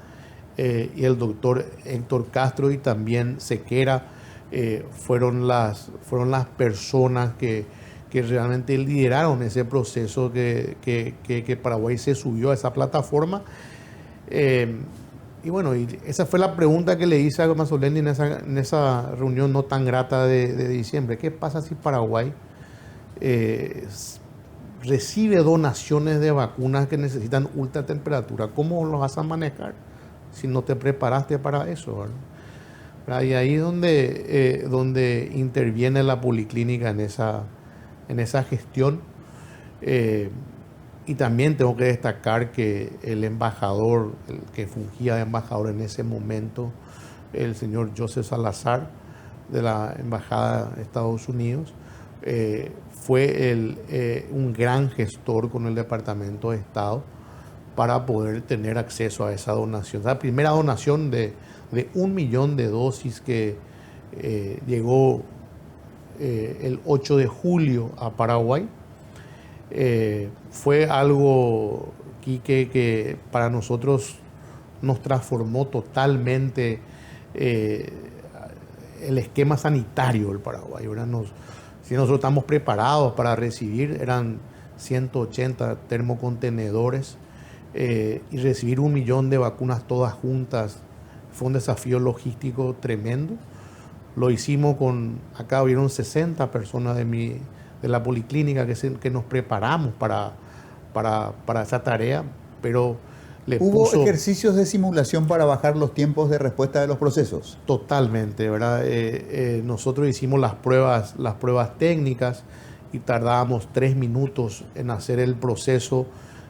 y el doctor Héctor Castro y también Sequera fueron las personas que realmente lideraron ese proceso que Paraguay se subió a esa plataforma. Y bueno, esa fue la pregunta que le hice a Mazzoleni en esa reunión no tan grata de diciembre. ¿Qué pasa si Paraguay recibe donaciones de vacunas que necesitan ultratemperatura? ¿Cómo los vas a manejar si no te preparaste para eso, ¿verdad? Y ahí es donde interviene la policlínica en esa gestión. Y también tengo que destacar que el embajador, el que fungía de embajador en ese momento, el señor Joseph Salazar, de la Embajada de Estados Unidos, fue un gran gestor con el Departamento de Estado para poder tener acceso a esa donación. La primera donación de 1 millón de dosis que llegó el 8 de julio a Paraguay. Fue algo que para nosotros nos transformó totalmente el esquema sanitario del Paraguay. Si nosotros estamos preparados para recibir, eran 180 termocontenedores, y recibir 1 millón de vacunas todas juntas fue un desafío logístico tremendo. Lo hicimos acá hubieron 60 personas de mi de la policlínica que nos preparamos para esa tarea, pero ¿Hubo ejercicios de simulación para bajar los tiempos de respuesta de los procesos? Totalmente, ¿verdad? Nosotros hicimos las pruebas técnicas y tardábamos 3 minutos en hacer el proceso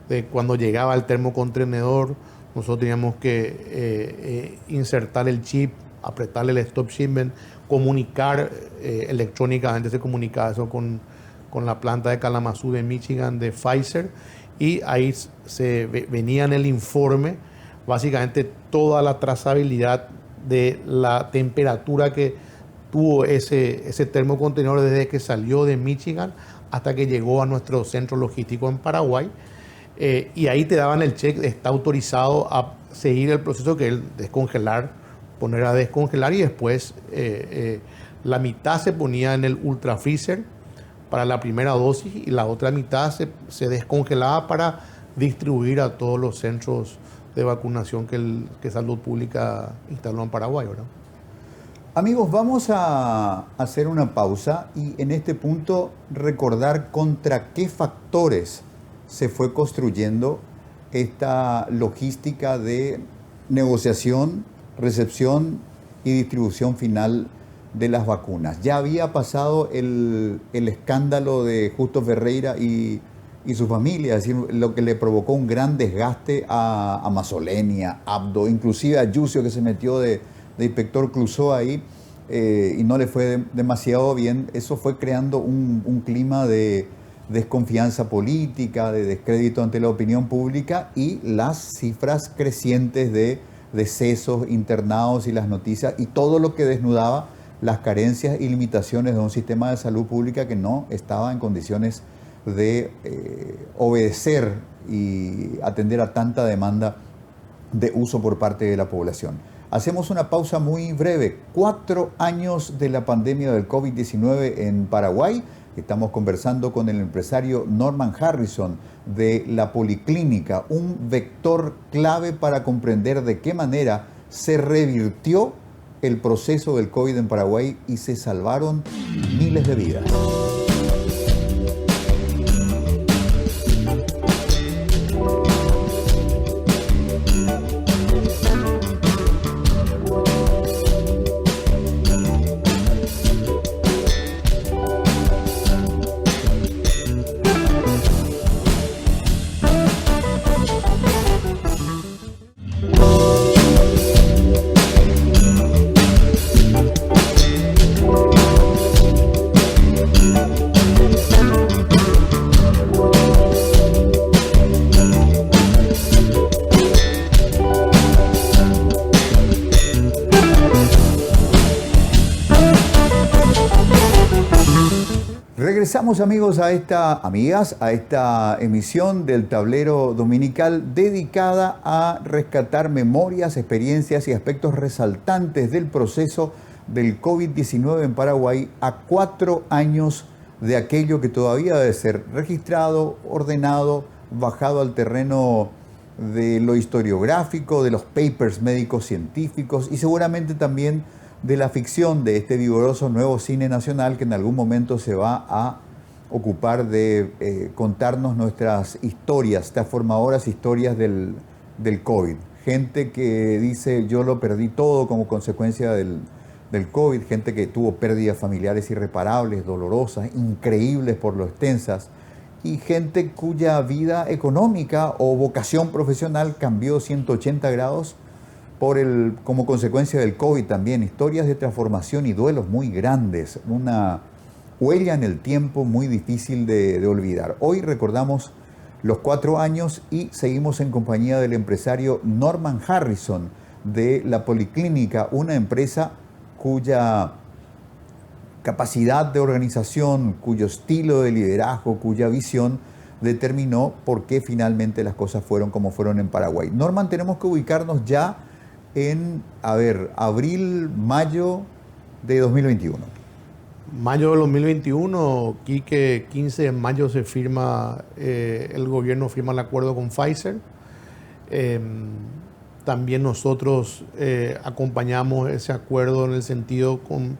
de cuando llegaba el termocontenedor. Nosotros teníamos que insertar el chip, apretarle el stop shipment, comunicar electrónicamente, se comunicaba eso con la planta de Kalamazoo de Michigan de Pfizer, y ahí venía en el informe básicamente toda la trazabilidad de la temperatura que tuvo ese termocontenedor desde que salió de Michigan hasta que llegó a nuestro centro logístico en Paraguay. Y ahí te daban el check, está autorizado a seguir el proceso que es descongelar, poner a descongelar, y después la mitad se ponía en el ultra freezer para la primera dosis y la otra mitad se descongelaba para distribuir a todos los centros de vacunación que Salud Pública instaló en Paraguay, ¿verdad? Amigos, vamos a hacer una pausa y en este punto recordar contra qué factores se fue construyendo esta logística de negociación, recepción y distribución final de las vacunas. Ya había pasado el escándalo de Justo Ferreira y su familia, es decir, lo que le provocó un gran desgaste a Mazzoleni, a Abdo, inclusive a Yucio, que se metió de inspector Clouseau ahí y no le fue demasiado bien. Eso fue creando un clima de desconfianza política, de descrédito ante la opinión pública, y las cifras crecientes de decesos, internados y las noticias y todo lo que desnudaba las carencias y limitaciones de un sistema de salud pública que no estaba en condiciones de obedecer y atender a tanta demanda de uso por parte de la población. Hacemos una pausa muy breve. 4 años de la pandemia del COVID-19 en Paraguay. Estamos conversando con el empresario Norman Harrison de la Policlínica, un vector clave para comprender de qué manera se revirtió el proceso del COVID en Paraguay y se salvaron miles de vidas. Regresamos, amigos, a esta emisión del Tablero Dominical dedicada a rescatar memorias, experiencias y aspectos resaltantes del proceso del COVID-19 en Paraguay a 4 años de aquello que todavía debe ser registrado, ordenado, bajado al terreno de lo historiográfico, de los papers médicos científicos y seguramente también de la ficción de este vigoroso nuevo cine nacional que en algún momento se va a ocupar de contarnos nuestras historias, transformadoras historias del COVID. Gente que dice yo lo perdí todo como consecuencia del COVID, gente que tuvo pérdidas familiares irreparables, dolorosas, increíbles por lo extensas, y gente cuya vida económica o vocación profesional cambió 180 grados como consecuencia del COVID también. Historias de transformación y duelos muy grandes, una huella en el tiempo muy difícil de olvidar. Hoy recordamos los 4 años y seguimos en compañía del empresario Norman Harrison de la Policlínica, una empresa cuya capacidad de organización, cuyo estilo de liderazgo, cuya visión determinó por qué finalmente las cosas fueron como fueron en Paraguay. Norman, tenemos que ubicarnos ya en, abril, mayo de 2021. Mayo de 2021, Quique, 15 de mayo se firma, el gobierno firma el acuerdo con Pfizer. También nosotros acompañamos ese acuerdo en el sentido con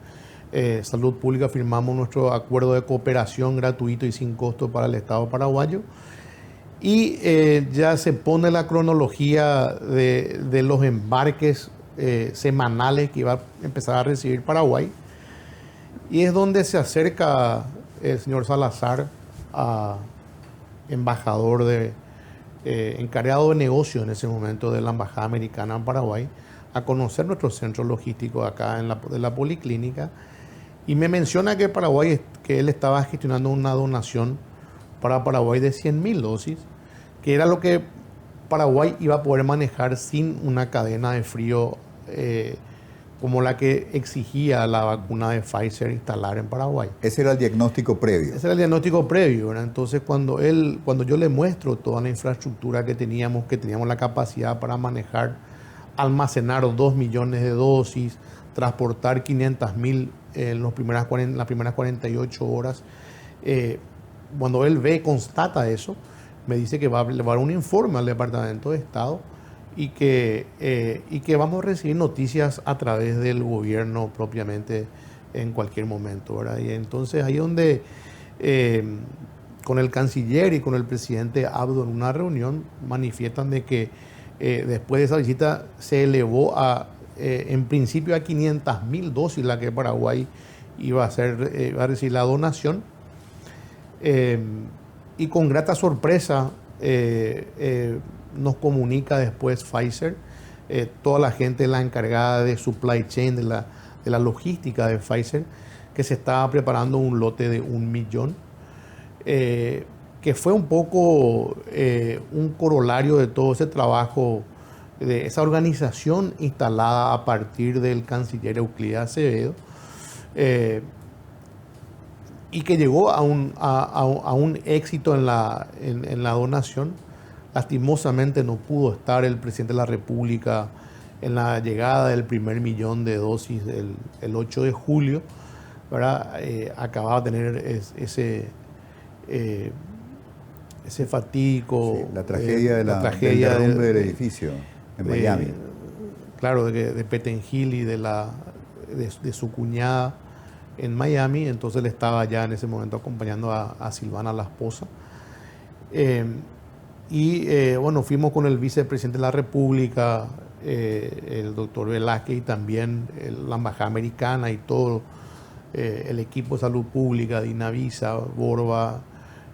Salud Pública firmamos nuestro acuerdo de cooperación gratuito y sin costo para el Estado paraguayo. Y ya se pone la cronología de los embarques semanales que iba a empezar a recibir Paraguay. Y es donde se acerca el señor Salazar, embajador encargado de negocio en ese momento de la Embajada Americana en Paraguay, a conocer nuestro centro logístico acá de la Policlínica. Y me menciona que Paraguay, que él estaba gestionando una donación para Paraguay de 100.000 dosis, que era lo que Paraguay iba a poder manejar sin una cadena de frío como la que exigía la vacuna de Pfizer instalar en Paraguay. Ese era el diagnóstico previo. Ese era el diagnóstico previo, ¿verdad? Entonces, cuando yo le muestro toda la infraestructura que teníamos la capacidad para manejar, almacenar 2 millones de dosis, transportar 500.000 en las primeras 48 horas, cuando él constata eso, me dice que va a llevar un informe al Departamento de Estado y que vamos a recibir noticias a través del gobierno propiamente en cualquier momento, ¿verdad? Y entonces ahí donde con el canciller y con el presidente Abdo en una reunión manifiestan de que después de esa visita se elevó en principio a 500.000 dosis la que Paraguay iba a recibir la donación. Y con grata sorpresa nos comunica después Pfizer, toda la gente, la encargada de supply chain, de la logística de Pfizer, que se estaba preparando un lote de 1 millón, que fue un poco un corolario de todo ese trabajo, de esa organización instalada a partir del canciller Euclides Acevedo, y que llegó a un éxito en la donación. Lastimosamente no pudo estar el presidente de la República en la llegada del primer millón de dosis el 8 de julio, ¿verdad? Acababa de tener ese fatídico... Sí, la tragedia del derrumbe del edificio en Miami. Claro, de Pettengill y de su cuñada en Miami. Entonces él estaba ya en ese momento acompañando a Silvana, la esposa. Bueno, fuimos con el vicepresidente de la República, el doctor Velázquez, y también la Embajada Americana y todo el equipo de salud pública, Dinavisa, Borba,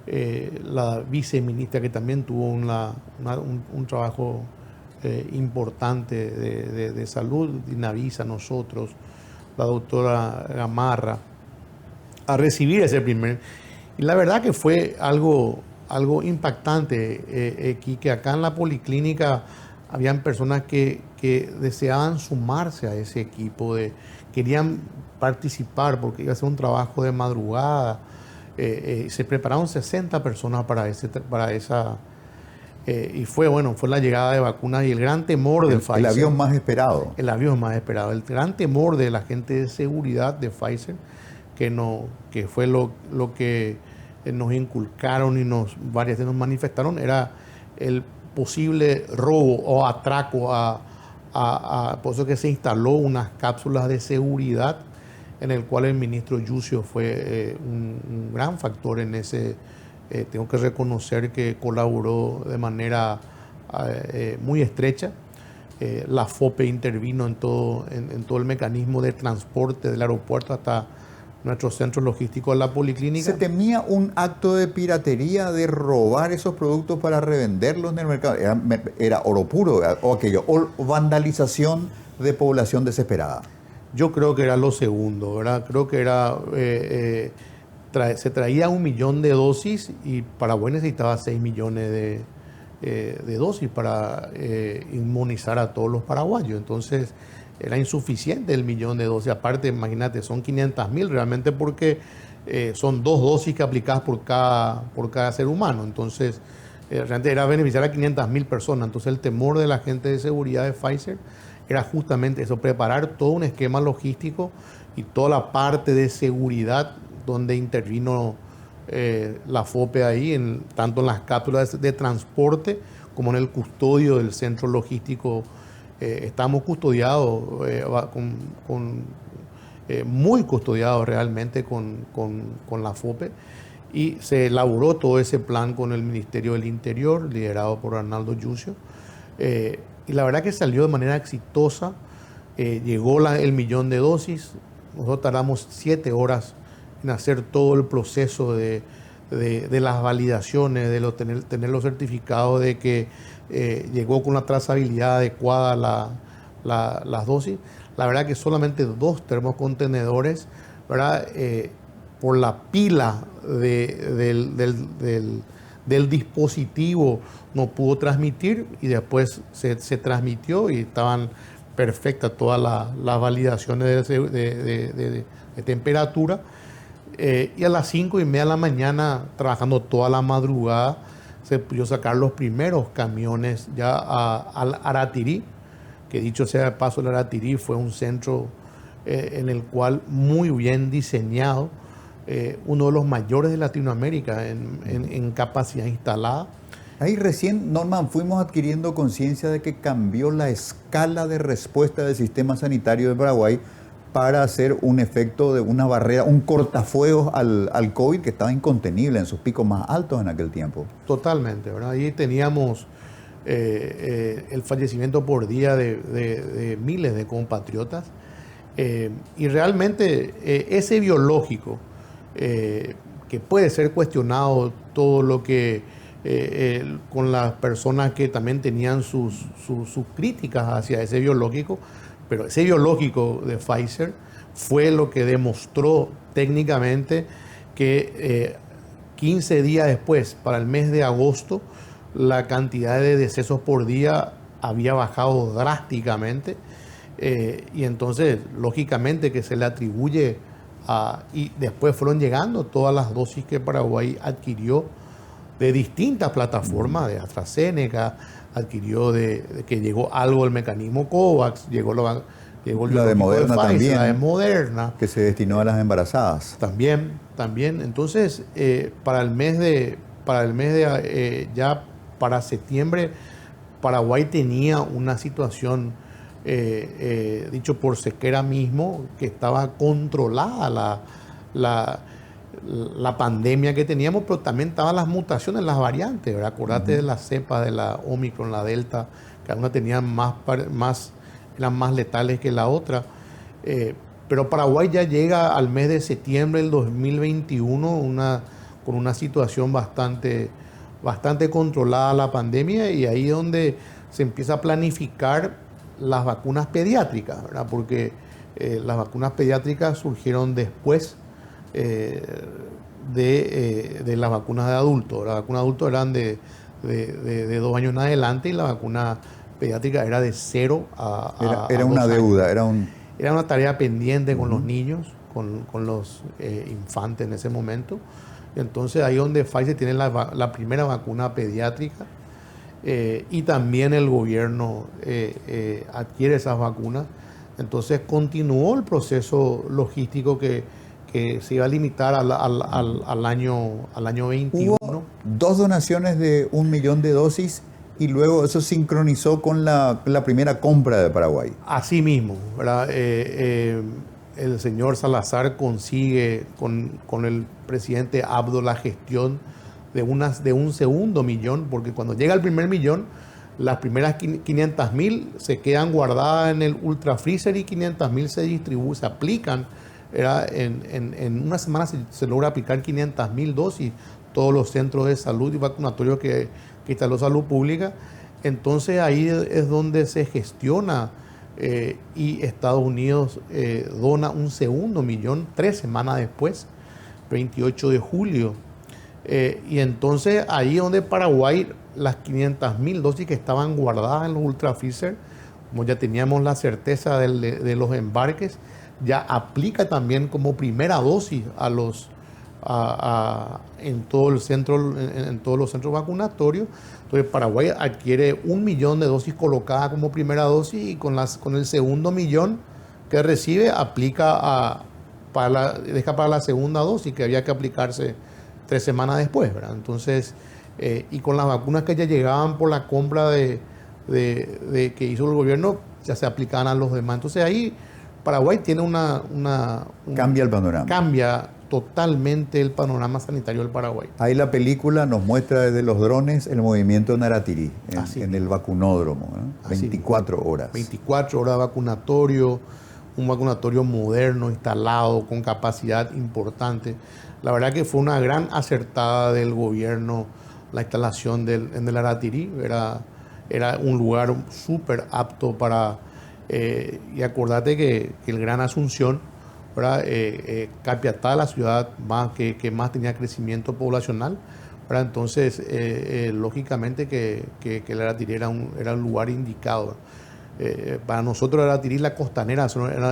la viceministra que también tuvo un trabajo importante de salud, Dinavisa, nosotros, la doctora Gamarra, a recibir ese primer. Y la verdad que fue algo impactante, que acá en la Policlínica habían personas que deseaban sumarse a ese equipo, querían participar porque iba a ser un trabajo de madrugada. Se prepararon 60 personas para esa. Y fue la llegada de vacunas y el gran temor del Pfizer. El avión más esperado. El avión más esperado. El gran temor de la gente de seguridad de Pfizer, que fue lo que nos inculcaron y varias veces nos manifestaron, era el posible robo o atraco por eso que se instaló unas cápsulas de seguridad en el cual el ministro Yucio fue un gran factor en ese. Tengo que reconocer que colaboró de manera muy estrecha. La FOPE intervino en todo el mecanismo de transporte del aeropuerto hasta nuestro centro logístico de la Policlínica. ¿Se temía un acto de piratería, de robar esos productos para revenderlos en el mercado? ¿Era oro puro o aquello? ¿O vandalización de población desesperada? Yo creo que era lo segundo, ¿verdad? Creo que era... se traía 1 millón de dosis y Paraguay necesitaba 6 millones de dosis para inmunizar a todos los paraguayos. Entonces era insuficiente el 1 millón de dosis. Aparte, imagínate, son 500.000 realmente porque son 2 dosis que aplicadas por cada ser humano. Entonces realmente era beneficiar a 500.000 personas. Entonces el temor de la gente de seguridad de Pfizer era justamente eso, preparar todo un esquema logístico y toda la parte de seguridad donde intervino la FOPE ahí, tanto en las cápsulas de transporte como en el custodio del centro logístico. Estamos custodiados muy custodiado realmente con la FOPE, y se elaboró todo ese plan con el Ministerio del Interior, liderado por Arnaldo Yucio, y la verdad que salió de manera exitosa. Llegó el 1.000.000 de dosis. Nosotros tardamos 7 horas en hacer todo el proceso de las validaciones, de tener los certificados de que llegó con la trazabilidad adecuada las dosis. La verdad que solamente 2 termocontenedores, ¿verdad? Por la pila del dispositivo no pudo transmitir, y después se transmitió y estaban perfectas todas las validaciones de temperatura. Y a las 5:30 de la mañana, trabajando toda la madrugada, se pudo sacar los primeros camiones ya al Aratirí, que dicho sea de paso, el Aratirí fue un centro en el cual muy bien diseñado, uno de los mayores de Latinoamérica en capacidad instalada. Ahí recién, Norman, fuimos adquiriendo conciencia de que cambió la escala de respuesta del sistema sanitario de Paraguay para hacer un efecto de una barrera, un cortafuegos al COVID que estaba incontenible en sus picos más altos en aquel tiempo. Totalmente, ¿verdad? Ahí teníamos el fallecimiento por día de miles de compatriotas, y realmente ese biológico, que puede ser cuestionado todo lo que con las personas que también tenían sus críticas hacia ese biológico, pero ese biológico de Pfizer fue lo que demostró técnicamente que 15 días después, para el mes de agosto, la cantidad de decesos por día había bajado drásticamente, y entonces lógicamente que se le atribuye y después fueron llegando todas las dosis que Paraguay adquirió de distintas plataformas, de AstraZeneca, adquirió que llegó algo del mecanismo COVAX, llegó la de Moderna Pfizer, también, la de Moderna, que se destinó a las embarazadas. También. Entonces, para septiembre, Paraguay tenía una situación, dicho por Sequera mismo, que estaba controlada la pandemia que teníamos, pero también estaban las mutaciones, las variantes, ¿verdad? Acordate de las cepas de la Omicron, la Delta, que algunas tenían eran más letales que la otra. Pero Paraguay ya llega al mes de septiembre del 2021 con una situación bastante controlada la pandemia, y ahí es donde se empieza a planificar las vacunas pediátricas, ¿verdad? Porque las vacunas pediátricas surgieron después de las vacunas de adultos. Las vacunas de adultos eran de 2 años en adelante, y la vacuna pediátrica era de 0 a Era una 2 deuda, años. Era una tarea pendiente con los niños, con los infantes en ese momento. Entonces ahí donde Pfizer tiene la primera vacuna pediátrica, y también el gobierno adquiere esas vacunas. Entonces continuó el proceso logístico que se iba a limitar al año 21. Hubo 2 donaciones de 1.000.000 de dosis, y luego eso sincronizó con la primera compra de Paraguay. Así mismo, ¿verdad? El señor Salazar consigue con el presidente Abdo la gestión de un segundo millón, porque cuando llega el primer millón, las primeras 500.000 se quedan guardadas en el ultra freezer, y 500.000 se distribuyen, se aplican. En una semana se logra aplicar 500.000 dosis, todos los centros de salud y vacunatorios que instaló Salud Pública. Entonces ahí es donde se gestiona, y Estados Unidos dona un segundo millón 3 semanas después, 28 de julio. Y entonces ahí es donde Paraguay, las 500.000 dosis que estaban guardadas en los ultra freezer, como ya teníamos la certeza de los embarques, ya aplica también como primera dosis en todos los centros vacunatorios. Entonces Paraguay adquiere 1.000.000 de dosis colocadas como primera dosis, y con el segundo millón que recibe aplica deja para la segunda dosis, que había que aplicarse 3 semanas después, ¿verdad? Entonces, y con las vacunas que ya llegaban por la compra que hizo el gobierno, ya se aplicaban a los demás. Entonces ahí Paraguay tiene Cambia el panorama. cambia totalmente el panorama sanitario del Paraguay. Ahí la película nos muestra desde los drones el movimiento de Naratiri, Así en el vacunódromo, ¿no? Así 24 horas. 24 horas de vacunatorio, un vacunatorio moderno, instalado, con capacidad importante. La verdad que fue una gran acertada del gobierno la instalación en el Naratiri. Era un lugar súper apto para... y acordate que el Gran Asunción, ¿verdad? Capiatá, la ciudad que más tenía crecimiento poblacional, ¿verdad? Entonces, lógicamente que el Naratiri era un lugar indicado. Para nosotros el Naratiri y la Costanera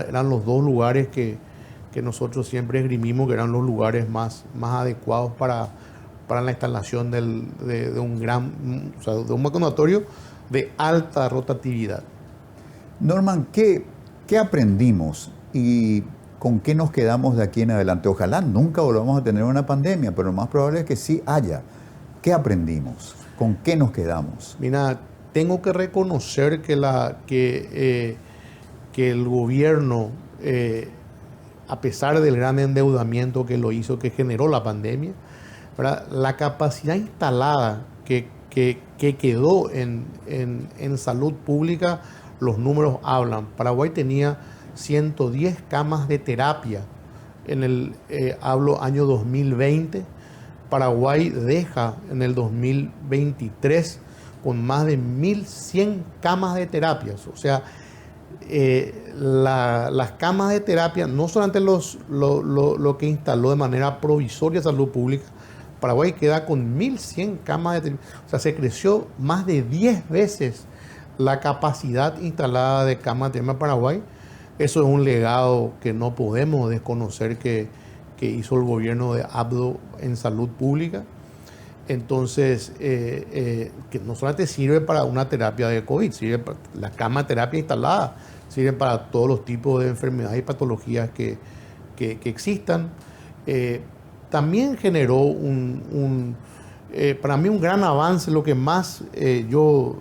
eran los dos lugares que nosotros siempre esgrimimos que eran los lugares más adecuados para la instalación de un vacunatorio de alta rotatividad. Norman, ¿qué aprendimos y con qué nos quedamos de aquí en adelante? Ojalá nunca volvamos a tener una pandemia, pero lo más probable es que sí haya. ¿Qué aprendimos? ¿Con qué nos quedamos? Mira, tengo que reconocer que el gobierno, a pesar del gran endeudamiento que lo hizo, que generó la pandemia, ¿verdad? La capacidad instalada que quedó en salud pública, los números hablan. Paraguay tenía 110 camas de terapia hablo año 2020. Paraguay deja en el 2023 con más de 1.100 camas de terapias. O sea, las camas de terapia, no solamente lo que instaló de manera provisoria Salud Pública, Paraguay queda con 1.100 camas de terapia. O sea, se creció más de 10 veces la capacidad instalada de camas de terapia en Paraguay. Eso es un legado que no podemos desconocer que hizo el gobierno de Abdo en salud pública. Entonces, que no solamente sirve para una terapia de COVID, sirve para la cama de terapia instalada, sirve para todos los tipos de enfermedades y patologías que existan. También generó para mí un gran avance, lo que más yo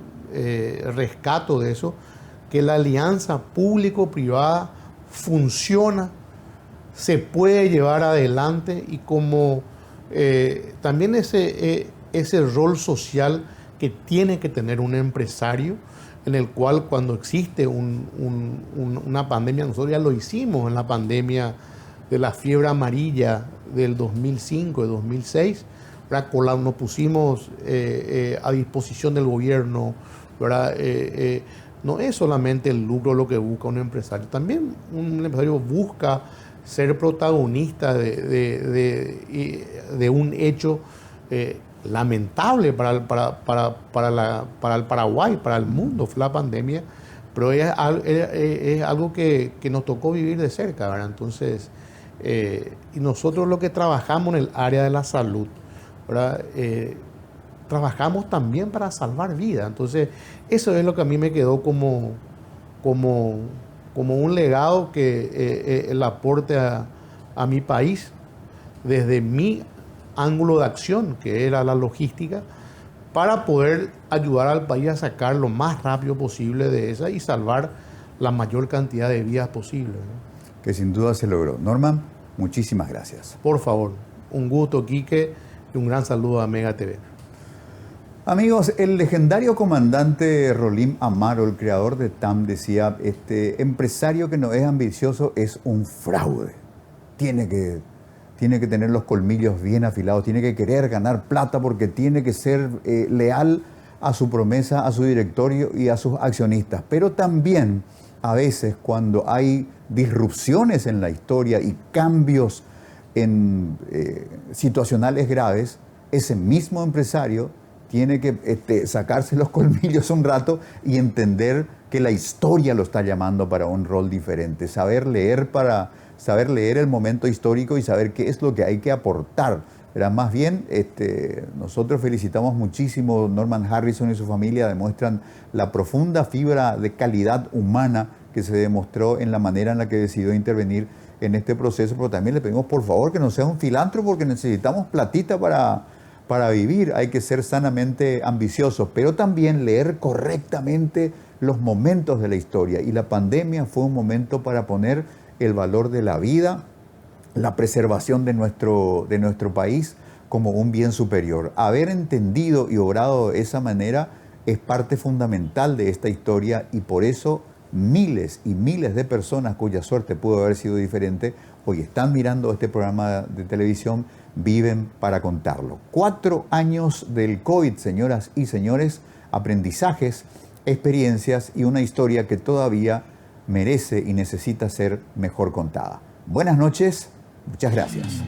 rescato de eso, que la alianza público-privada funciona, se puede llevar adelante y como también ese rol social que tiene que tener un empresario, en el cual cuando existe una pandemia, nosotros ya lo hicimos en la pandemia de la fiebre amarilla del 2005, de 2006, ¿verdad? Nos pusimos a disposición del gobierno, ¿verdad? No es solamente el lucro lo que busca un empresario, también un empresario busca ser protagonista de un hecho lamentable para el Paraguay, para el mundo, fue la pandemia, pero es algo que nos tocó vivir de cerca, ¿verdad? Entonces, y nosotros lo que trabajamos en el área de la salud, ¿verdad? Trabajamos también para salvar vidas. Entonces, eso es lo que a mí me quedó como un legado, que el aporte a mi país desde mi ángulo de acción, que era la logística, para poder ayudar al país a sacar lo más rápido posible de esa y salvar la mayor cantidad de vidas posible, ¿no? Que sin duda se logró. Norman, muchísimas gracias. Por favor, un gusto, Quique, y un gran saludo a Mega TV. Amigos, el legendario comandante Rolim Amaro, el creador de TAM, decía, este empresario que no es ambicioso es un fraude. Tiene que tener los colmillos bien afilados, tiene que querer ganar plata porque tiene que ser leal a su promesa, a su directorio y a sus accionistas. Pero también, a veces, cuando hay disrupciones en la historia y cambios situacionales graves, ese mismo empresario tiene que sacarse los colmillos un rato y entender que la historia lo está llamando para un rol diferente. Saber leer el momento histórico y saber qué es lo que hay que aportar. Pero más bien, nosotros felicitamos muchísimo a Norman Harrison y su familia. Demuestran la profunda fibra de calidad humana que se demostró en la manera en la que decidió intervenir en este proceso. Pero también le pedimos, por favor, que no sea un filántropo, porque necesitamos platita para Para vivir hay que ser sanamente ambiciosos, pero también leer correctamente los momentos de la historia. Y la pandemia fue un momento para poner el valor de la vida, la preservación de nuestro país como un bien superior. Haber entendido y obrado de esa manera es parte fundamental de esta historia, y por eso miles y miles de personas cuya suerte pudo haber sido diferente, hoy están mirando este programa de televisión, viven para contarlo. 4 años del COVID, señoras y señores, aprendizajes, experiencias y una historia que todavía merece y necesita ser mejor contada. Buenas noches, muchas gracias.